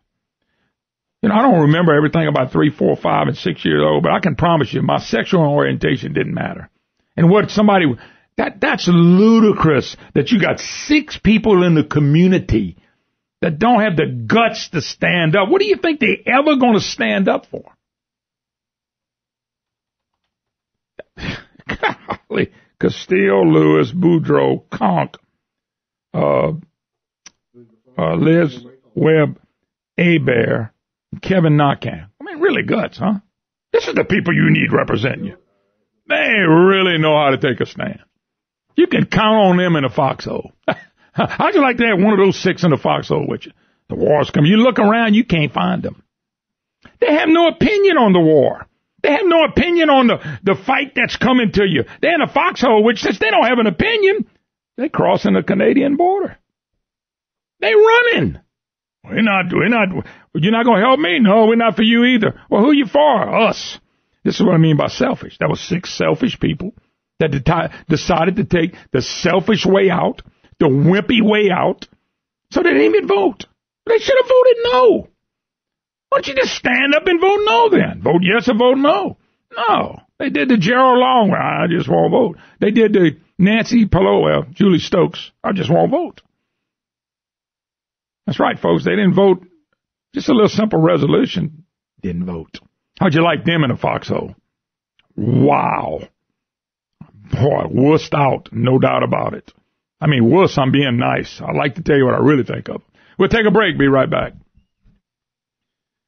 You know, I don't remember everything about 3, 4, 5, and 6 years old, but I can promise you my sexual orientation didn't matter. And what somebody, that's ludicrous that you got 6 people in the community that don't have the guts to stand up. What do you think they ever going to stand up for? Golly. Castile, Lewis, Boudreaux, Conk, Liz Webb, Hebert, Kevin Knockham. I mean, really guts, huh? This is the people you need representing you. They really know how to take a stand. You can count on them in a foxhole. How'd you like to have one of those 6 in the foxhole with you? The war's coming. You look around, you can't find them. They have no opinion on the war. They have no opinion on the fight that's coming to you. They're in a foxhole, which says they don't have an opinion. They're crossing the Canadian border. They running. You're not going to help me? No, we're not for you either. Well, who are you for? Us. This is what I mean by selfish. That was 6 selfish people that decided to take the selfish way out, the wimpy way out, so they didn't even vote. They should have voted no. Why don't you just stand up and vote no then? Vote yes or vote no. No. They did the Gerald Long, I just won't vote. They did the Nancy Pelosi, Julie Stokes, I just won't vote. That's right, folks. They didn't vote. Just a little simple resolution. Didn't vote. How'd you like them in a foxhole? Wow. Boy, wussed out. No doubt about it. I mean, wuss, I'm being nice. I like to tell you what I really think of. We'll take a break. Be right back.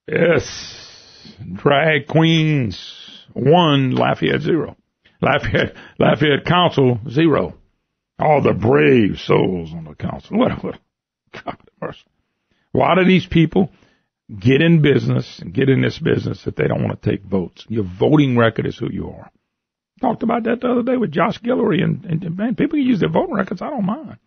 Yes. Drag Queens 1, Lafayette 0. Lafayette Council 0. All the brave souls on the council. What God mercy. Why do these people get in business and get in this business that they don't want to take votes? Your voting record is who you are. Talked about that the other day with Josh Guillory, and man, people can use their voting records. I don't mind.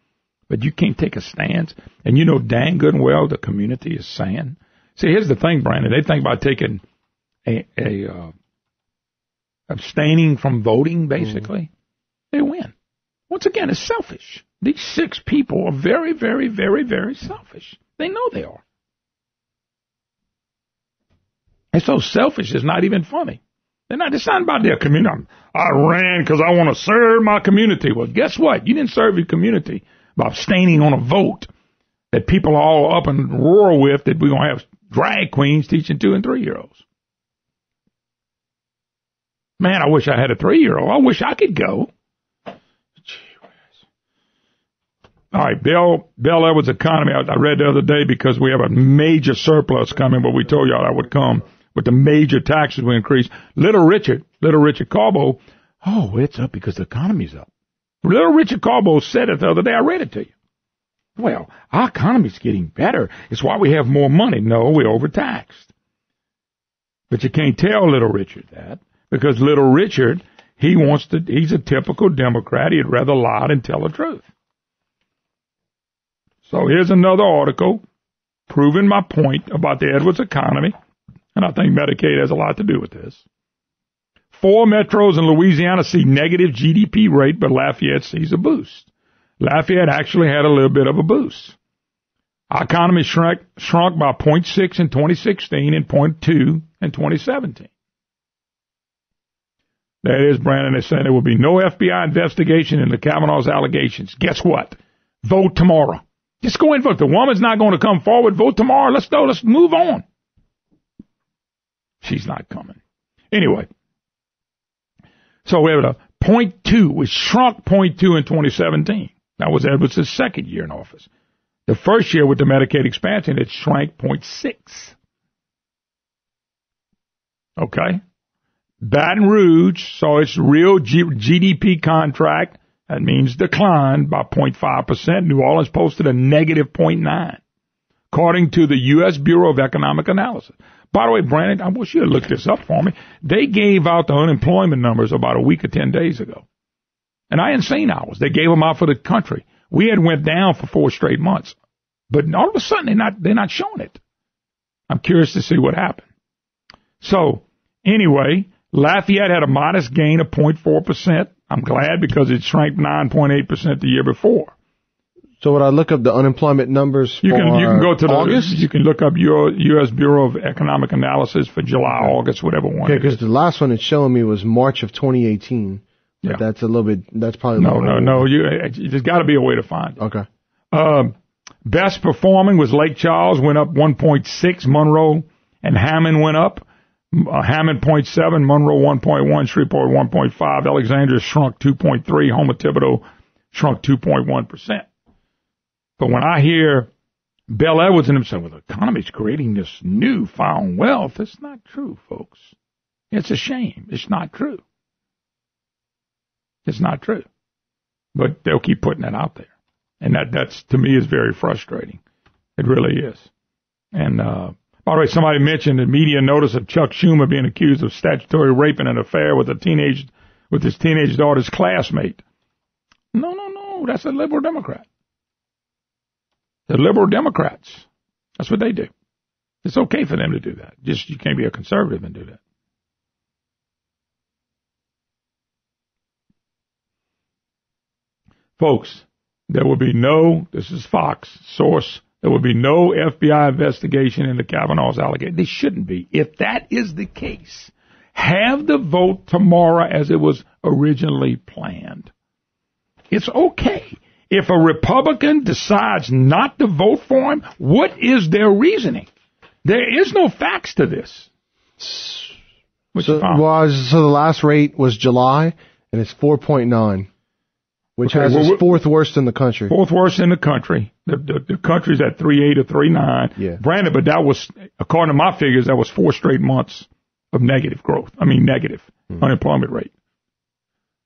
But you can't take a stance. And you know dang good and well the community is saying. See, here's the thing, Brandon. They think about taking abstaining from voting, basically. They win. Once again, it's selfish. These 6 people are very, very, very, very selfish. They know they are. And so selfish is not even funny. It's not about their community. I ran because I want to serve my community. Well, guess what? You didn't serve your community by abstaining on a vote that people are all up and roar with that we're going to have drag queens teaching 2 and 3-year-olds. Man, I wish I had a 3-year-old. I wish I could go. All right, Bell Edwards economy. I read the other day because we have a major surplus coming, but we told y'all that would come with the major taxes we increase. Little Richard Carbo, it's up because the economy's up. Little Richard Carbo said it the other day. I read it to you. Well, our economy's getting better. It's why we have more money. No, we're overtaxed. But you can't tell Little Richard that because Little Richard, he's a typical Democrat. He'd rather lie than tell the truth. So here's another article proving my point about the Edwards economy, and I think Medicaid has a lot to do with this. 4 metros in Louisiana see negative GDP rate, but Lafayette sees a boost. Lafayette actually had a little bit of a boost. Our economy shrunk by 0.6 in 2016 and 0.2 in 2017. That is, Brandon, they're saying there will be no FBI investigation into Kavanaugh's allegations. Guess what? Vote tomorrow. Just go and vote. The woman's not going to come forward. Vote tomorrow. Let's go. Let's move on. She's not coming. Anyway. So we have a 0.2. We shrunk 0.2 in 2017. That was Edwards' second year in office. The first year with the Medicaid expansion, it shrank 0.6. Okay. Baton Rouge saw its real GDP contract. That means decline by 0.5%. New Orleans posted a negative 0.9, according to the U.S. Bureau of Economic Analysis. By the way, Brandon, I wish you had looked this up for me. They gave out the unemployment numbers about a week or 10 days ago. And I hadn't seen ours. They gave them out for the country. We had went down for 4 straight months. But all of a sudden, they're not showing it. I'm curious to see what happened. So, anyway, Lafayette had a modest gain of 0.4%. I'm glad because it shrank 9.8% the year before.
So when I look up the unemployment numbers
you can go to
August?
You can look up your U.S. Bureau of Economic Analysis for July, August, whatever one.
Okay, because the last one it's showing me was March of 2018. But that's a little bit, that's probably
No. There's got to be a way to find it.
Okay.
Best performing was Lake Charles, went up 1.6, Monroe and Hammond went up. Hammond 0.7, Monroe 1.1, Shreveport 1.5, Alexandria shrunk 2.3, Homer Thibodeau shrunk 2.1%. But when I hear Bell Edwards and them say, well, the economy's creating this new found wealth, it's not true, folks. It's a shame. It's not true. It's not true. But they'll keep putting that out there. And that's, to me, is very frustrating. It really is. And, by the way, somebody mentioned the media notice of Chuck Schumer being accused of statutory rape in an affair with his teenage daughter's classmate. No. That's a liberal Democrat. The liberal Democrats. That's what they do. It's okay for them to do that. Just you can't be a conservative and do that. Folks, there will be this is Fox, source, there will be no FBI investigation into Kavanaugh's allegation. There shouldn't be. If that is the case, have the vote tomorrow as it was originally planned. It's okay. If a Republican decides not to vote for him, what is their reasoning? There is no facts to this.
So the last rate was July, and it's 4.9, which has us fourth worst in the country. Fourth worst in the country. The country's at 3.8 or 3.9. Yeah.
Brandon, but that was, according to my figures, that was 4 straight months of negative growth. Negative unemployment rate.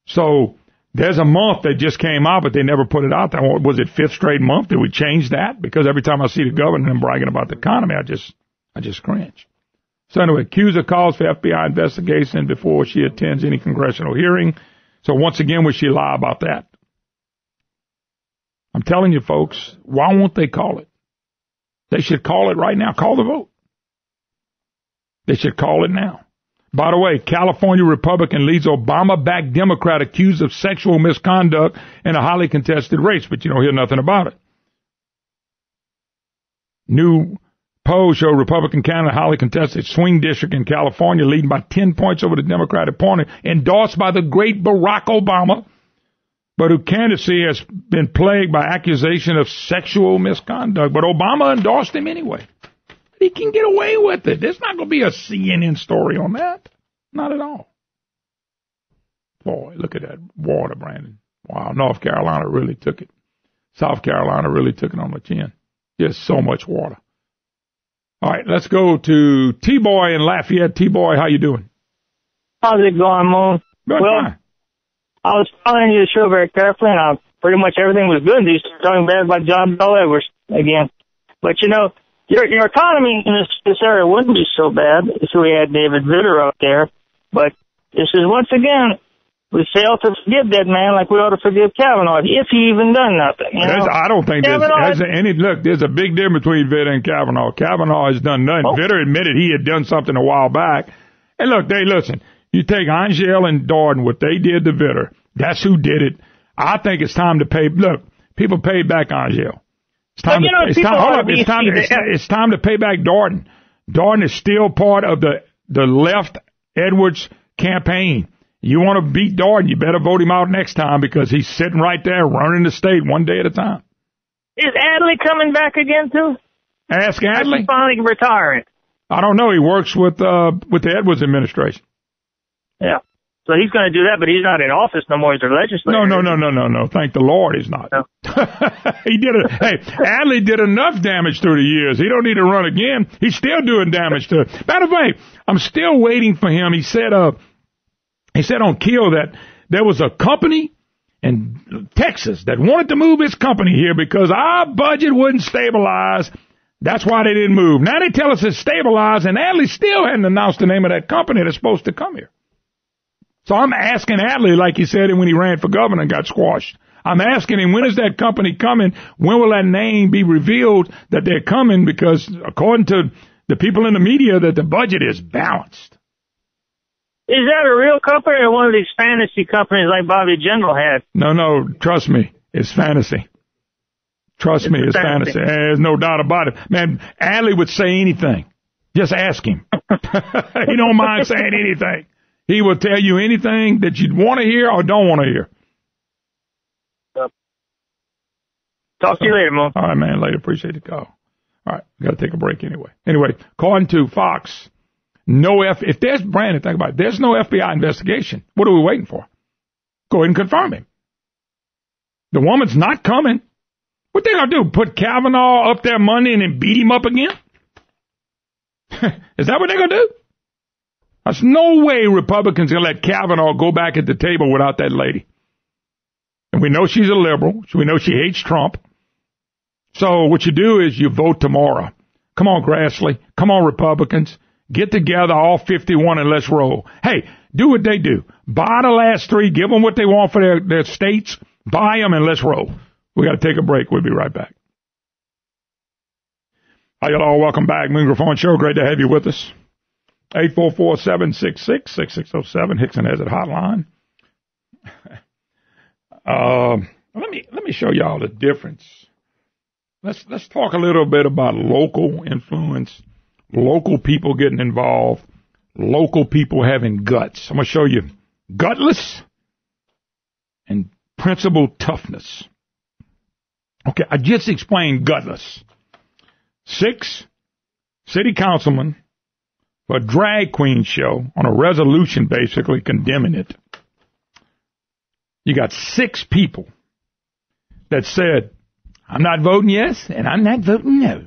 So there's a month that just came out, but they never put it out there. Was it 5th straight month? Did we change that? Because every time I see the governor and bragging about the economy, I just cringe. So anyway, accuser calls for FBI investigation before she attends any congressional hearing. So once again, would she lie about that? I'm telling you, folks, why won't they call it? They should call it right now. Call the vote. They should call it now. By the way, California Republican leads Obama-backed Democrat accused of sexual misconduct in a highly contested race, but you don't hear nothing about it. New polls show Republican candidate highly contested swing district in California leading by 10 points over the Democratic opponent, endorsed by the great Barack Obama, but whose candidacy has been plagued by accusation of sexual misconduct. But Obama endorsed him anyway. He can get away with it. There's not going to be a CNN story on that. Not at all. Boy, look at that water, Brandon. Wow, North Carolina really took it. South Carolina really took it on the chin. There's so much water. All right, let's go to T-Boy in Lafayette. T-Boy, how you doing?
How's it going, Moon?
Fine.
I was following your show very carefully, and pretty much everything was good. You started talking bad about John Bell Edwards again. But, your economy in this area wouldn't be so bad if we had David Vitter up there. But this is, once again, we fail to forgive that man like we ought to forgive Kavanaugh, if he even done nothing.
I don't think there's any... Look, there's a big difference between Vitter and Kavanaugh. Kavanaugh has done nothing. Vitter admitted he had done something a while back. And look, listen, you take Angel and Darden, what they did to Vitter, that's who did it. I think it's time to pay... Look, people paid back Angel. It's time to pay back Darden. Darden is still part of the left Edwards campaign. You want to beat Darden, you better vote him out next time because he's sitting right there running the state one day at a time.
Is Adley coming back again, too?
Ask Adley.
He's finally retiring.
I don't know. He works with the Edwards administration.
Yeah. So he's going to do that, but he's not in office no more as a legislator.
No. Thank the Lord he's not. No. Adley did enough damage through the years. He don't need to run again. He's still doing damage to it. By the way, I'm still waiting for him. He said on Kill that there was a company in Texas that wanted to move his company here because our budget wouldn't stabilize. That's why they didn't move. Now they tell us it's stabilized, and Adley still hadn't announced the name of that company that's supposed to come here. So I'm asking Adley, like he said when he ran for governor and got squashed. I'm asking him, when is that company coming? When will that name be revealed that they're coming? Because according to the people in the media, that the budget is balanced.
Is that a real company or one of these fantasy companies like Bobby Jindal had?
No, trust me, it's fantasy. Trust me, it's fantasy. There's no doubt about it. Man, Adley would say anything. Just ask him. He don't mind saying anything. He will tell you anything that you'd want to hear or don't want to hear.
Talk to you later, Mo.
All right, man. Later. Appreciate the call. All right. Got to take a break anyway. Anyway, according to Fox, if there's, Brandon, think about it, there's no FBI investigation. What are we waiting for? Go ahead and confirm him. The woman's not coming. What they going to do? Put Kavanaugh up there Monday and then beat him up again? Is that what they're going to do? There's no way Republicans are going to let Kavanaugh go back at the table without that lady. And we know she's a liberal. So we know she hates Trump. So what you do is you vote tomorrow. Come on, Grassley. Come on, Republicans. Get together, all 51, and let's roll. Hey, do what they do. Buy the last three. Give them what they want for their states. Buy them, and let's roll. We got to take a break. We'll be right back. Hi, y'all. Welcome back. Griffon Show. Great to have you with us. 844-766-6607. Hickson has it hotline. Let me show y'all the difference. Let's talk a little bit about local influence, local people getting involved, local people having guts. I'm going to show you gutless and principled toughness. Okay, I just explained gutless. 6 city councilmen for a drag queen show on a resolution basically condemning it. You got 6 people that said, I'm not voting yes, and I'm not voting no.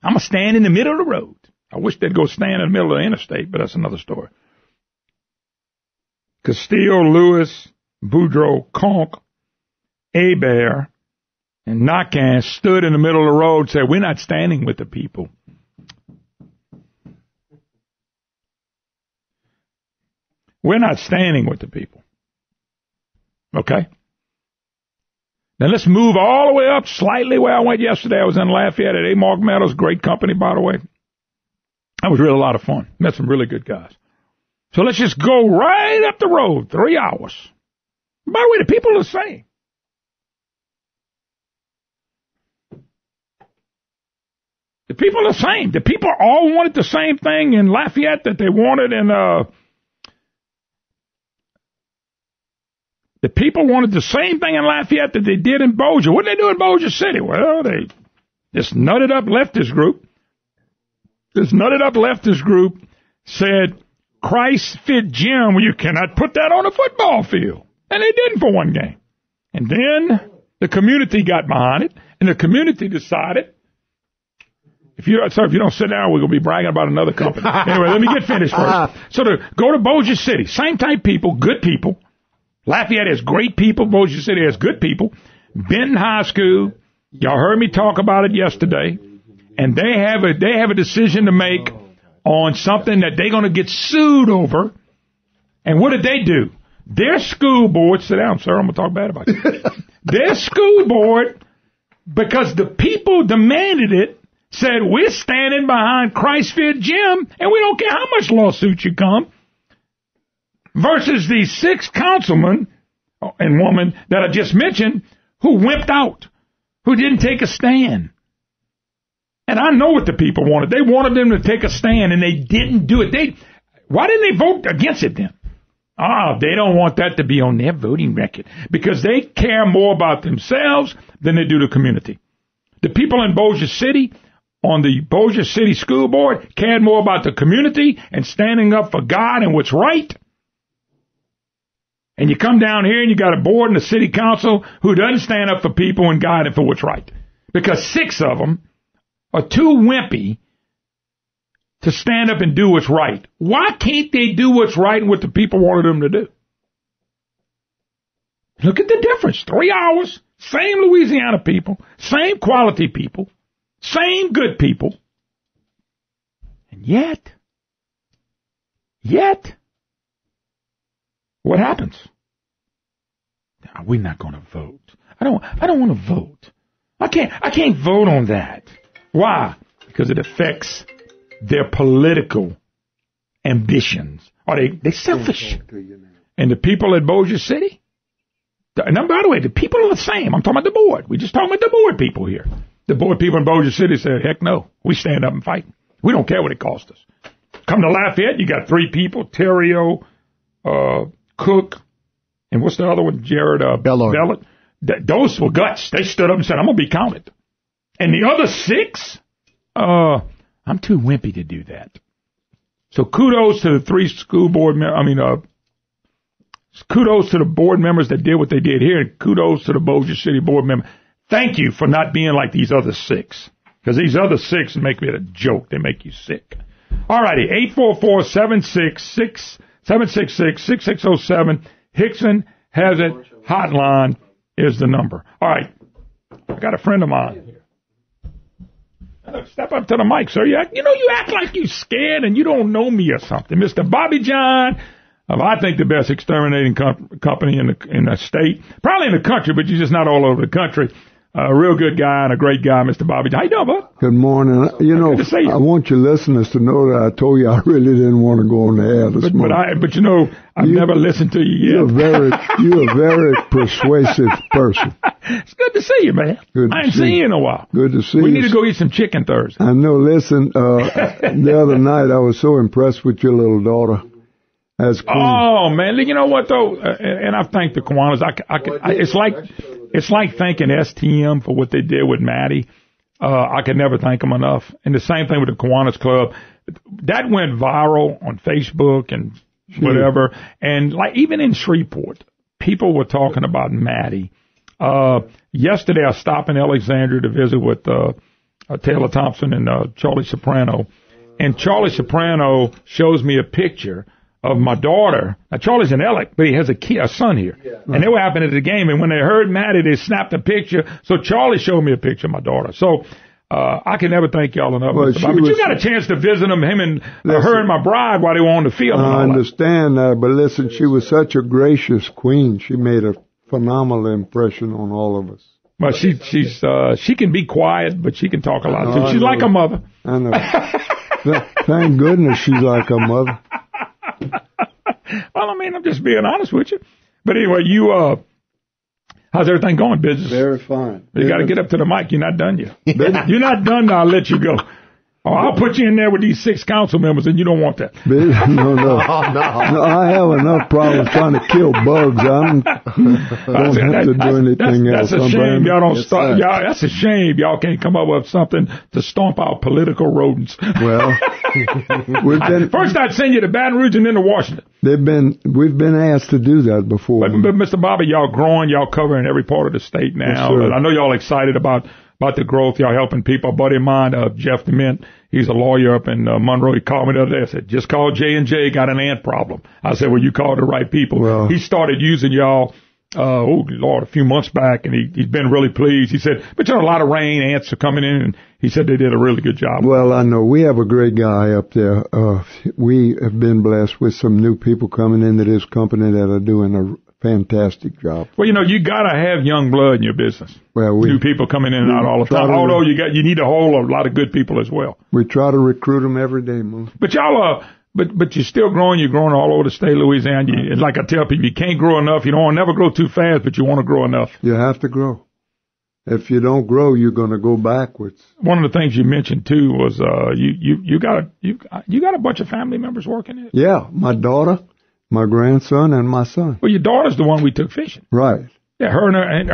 I'm going to stand in the middle of the road. I wish they'd go stand in the middle of the interstate, but that's another story. Castillo, Lewis, Boudreaux, Conk, Hebert, and Nakan stood in the middle of the road and said, we're not standing with the people. We're not standing with the people. Okay? Now let's move all the way up slightly where I went yesterday. I was in Lafayette at A. Mark Meadows. Great company, by the way. That was really a lot of fun. Met some really good guys. So let's just go right up the road, 3 hours. By the way, the people are the same. The people are the same. The people all wanted the same thing in Lafayette that they wanted in the people wanted the same thing in Lafayette that they did in Bossier. What did they do in Bossier City? Well, this nutted up leftist group said, Christ fit gym, well, you cannot put that on a football field. And they didn't for one game. And then the community got behind it, and the community decided, if you don't sit down, we're going to be bragging about another company. Anyway, let me get finished first. So to go to Bossier City, same type people, good people. Lafayette has great people. Bossier City has good people. Benton High School, y'all heard me talk about it yesterday, and they have a decision to make on something that they're going to get sued over. And what did they do? Their school board, sit down, sir, I'm going to talk bad about you. Their school board, because the people demanded it, said, we're standing behind Christ Fit Gym, and we don't care how much lawsuit you come. Versus the 6 councilmen and woman that I just mentioned who wimped out, who didn't take a stand. And I know what the people wanted. They wanted them to take a stand, and they didn't do it. Why didn't they vote against it then? They don't want that to be on their voting record because they care more about themselves than they do the community. The people in Bossier City on the Bossier City School Board cared more about the community and standing up for God and what's right. And you come down here and you got a board and a city council who doesn't stand up for people and God and for what's right. Because 6 of them are too wimpy to stand up and do what's right. Why can't they do what's right and what the people wanted them to do? Look at the difference. 3 hours, same Louisiana people, same quality people, same good people. And yet, what happens? We're not going to vote. I don't want to vote. I can't vote on that. Why? Because it affects their political ambitions. Are they selfish? And the people at Bossier City, and by the way, the people are the same. I'm talking about the board. We're just talking about the board people here. The board people in Bossier City said, heck no, we stand up and fight. We don't care what it costs us. Come to Lafayette, you got 3 people, Terrio, Cook, and what's the other one? Jared Bellard. Those were guts. They stood up and said, I'm going to be counted. And the other 6, I'm too wimpy to do that. So kudos to the 3 school board kudos to the board members that did what they did here, and kudos to the Bossier City board member. Thank you for not being like these other 6, because these other 6 make me a joke. They make you sick. All righty, 844-766-6607. Hickson has it. Hotline is the number. All right, I got a friend of mine here. Step up to the mic, sir. You act like you scared and you don't know me or something. Mr. Bobby John, I think the best exterminating company in the state, probably in the country, but you're just not all over the country. A real good guy and a great guy, Mr. Bobby John. How you doing, bud?
Good morning. I want your listeners to know that I told you I really didn't want to go on the air this morning.
But I've never listened to you yet.
You're a very persuasive person.
It's good to see you, man. I ain't seen you in a while.
Good to see you.
We need to go eat some chicken Thursday.
I know. Listen, the other night I was so impressed with your little daughter as queen.
Oh, man. You know what, though? And I thank the Kiwanis. It's like thanking STM for what they did with Maddie. I could never thank them enough. And the same thing with the Kiwanis Club. That went viral on Facebook and whatever. And even in Shreveport, people were talking about Maddie. Yesterday I stopped in Alexandria to visit with Taylor Thompson and Charlie Soprano. And Charlie Soprano shows me a picture of my daughter. Now, Charlie's in Ellick, but he has a son here. Yeah. And they were happening at the game, and when they heard Maddie, they snapped a picture. So Charlie showed me a picture of my daughter. So I can never thank y'all enough. But you got a chance to visit him and her and my bride while they were on the field.
I understand that, but listen, she was such a gracious queen. She made a phenomenal impression on all of us.
Well, she can be quiet, but she can talk a lot, too. She's like a mother.
I know. Thank goodness she's like a mother.
Well, I'm just being honest with you. But anyway, how's everything going, business?
Very fine.
You got to get up to the mic. You're not done yet. You're not done now. I'll let you go. Oh, I'll put you in there with these 6 council members, and you don't want that.
No. No, I have enough problems trying to kill bugs. I don't have to do anything else.
That's a shame. Y'all don't start. That's a shame. Y'all can't come up with something to stomp out political rodents.
Well,
first I'd send you to Baton Rouge and then to Washington.
We've been asked to do that before.
But Mr. Bobby, y'all growing, y'all covering every part of the state now. Yes, I know y'all excited about the growth. Y'all helping people. A buddy of mine, Jeff DeMint, he's a lawyer up in Monroe. He called me the other day. I said, just call J&J, got an ant problem. I said, well, you called the right people. Well, he started using y'all, a few months back, and he's been really pleased. He said, but a lot of rain, ants are coming in, and he said they did a really good job.
Well, I know. We have a great guy up there. We have been blessed with some new people coming into this company that are doing a fantastic job.
Well, you got to have young blood in your business. Well, new people coming in and out all the time. Although you need to hold a lot of good people as well.
We try to recruit them every day, Moon.
But y'all but you're still growing. You're growing all over the state of Louisiana. Like I tell people, you can't grow enough. You don't want to never grow too fast, but you want to grow enough.
You have to grow. If you don't grow, you're going to go backwards.
One of the things you mentioned too was you got a bunch of family members working here.
Yeah, my daughter, my grandson, and my son.
Well, your daughter's the one we took fishing.
Right.
Yeah, her and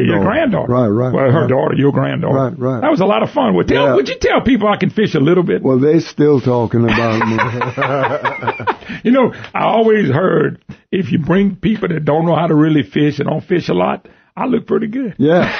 your granddaughter.
Right.
Well, her daughter, your granddaughter.
Right.
That was a lot of fun. Would you tell people I can fish a little bit?
Well, they still talking about me.
I always heard if you bring people that don't know how to really fish and don't fish a lot, I look pretty good.
Yeah.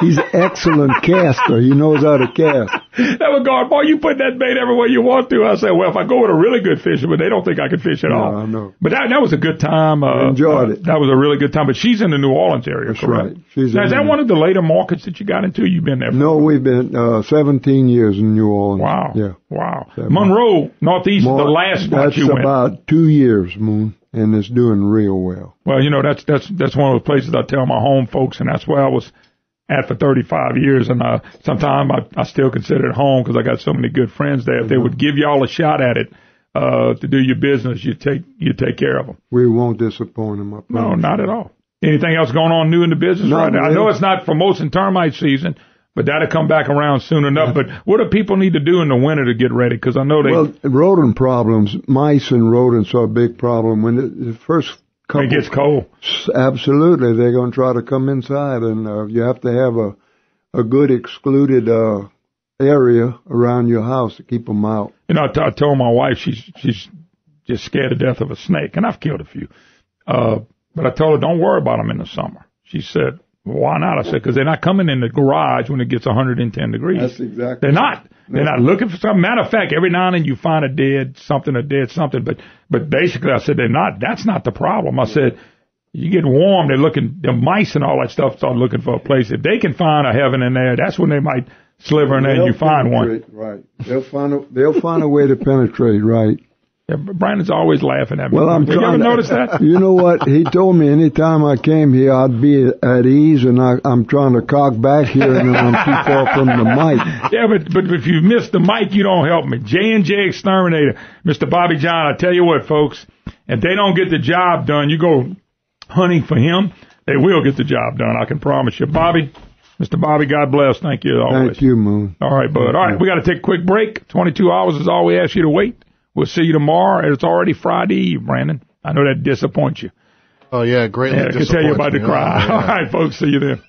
He's an excellent caster. He knows how to cast.
That was going, boy, you put that bait everywhere you want to. I said, well, if I go with a really good fisherman, they don't think I can fish at all.
I know.
But that was a good time.
Enjoyed it.
That was a really good time. But she's in the New Orleans area,
That's
correct?
Right.
Now, is that one of the later markets that you got into? You've been there?
No, we've been 17 years in New Orleans.
Wow.
Yeah.
Wow. Monroe, Northeast, the last spot you went.
That's about 2 years, Moon, and it's doing real well.
Well, you know, that's one of the places I tell my home folks, and that's where I was at for 35 years, and sometimes I still consider it home because I got so many good friends there. If they would give y'all a shot at it to do your business, you take care of them.
We won't disappoint them.
No, not at all. Anything else going on new in the business right now? I know it's not for moles and termite season, but that'll come back around soon enough. But what do people need to do in the winter to get ready? Because I know
rodent problems, mice and rodents are a big problem. When the first couple,
it gets cold.
Absolutely, they're going to try to come inside, and you have to have a good excluded area around your house to keep them out.
You know, I told my wife she's just scared to death of a snake, and I've killed a few. But I told her, don't worry about them in the summer. She said, well, why not? I said, because they're not coming in the garage when it gets 110 degrees.
That's exactly.
They're not. They're not looking for something. Matter of fact, every now and then you find a dead something. But basically, I said, they're not. That's not the problem. I said, you get warm, the mice and all that stuff start looking for a place. If they can find a heaven in there, that's when they might sliver in there and you find one.
Right. They'll find a way to penetrate, right.
Yeah, Brandon's always laughing at me.
Well,
you ever notice that?
You know what? He told me anytime I came here, I'd be at ease, and I'm trying to cock back here, and I'm too far from the mic.
Yeah, but if you miss the mic, you don't help me. J&J Exterminator, Mr. Bobby John, I tell you what, folks, if they don't get the job done, you go hunting for him, they will get the job done, I can promise you. Bobby, Mr. Bobby, God bless. Thank you always.
Thank you, Moon.
All right, bud. All right, we got to take a quick break. 22 hours is all we ask you to wait. We'll see you tomorrow. It's already Friday Eve, Brandon. I know that disappoints you.
Oh, yeah, greatly disappoints
I can tell you about the cry.
Yeah.
All right, folks. See you then.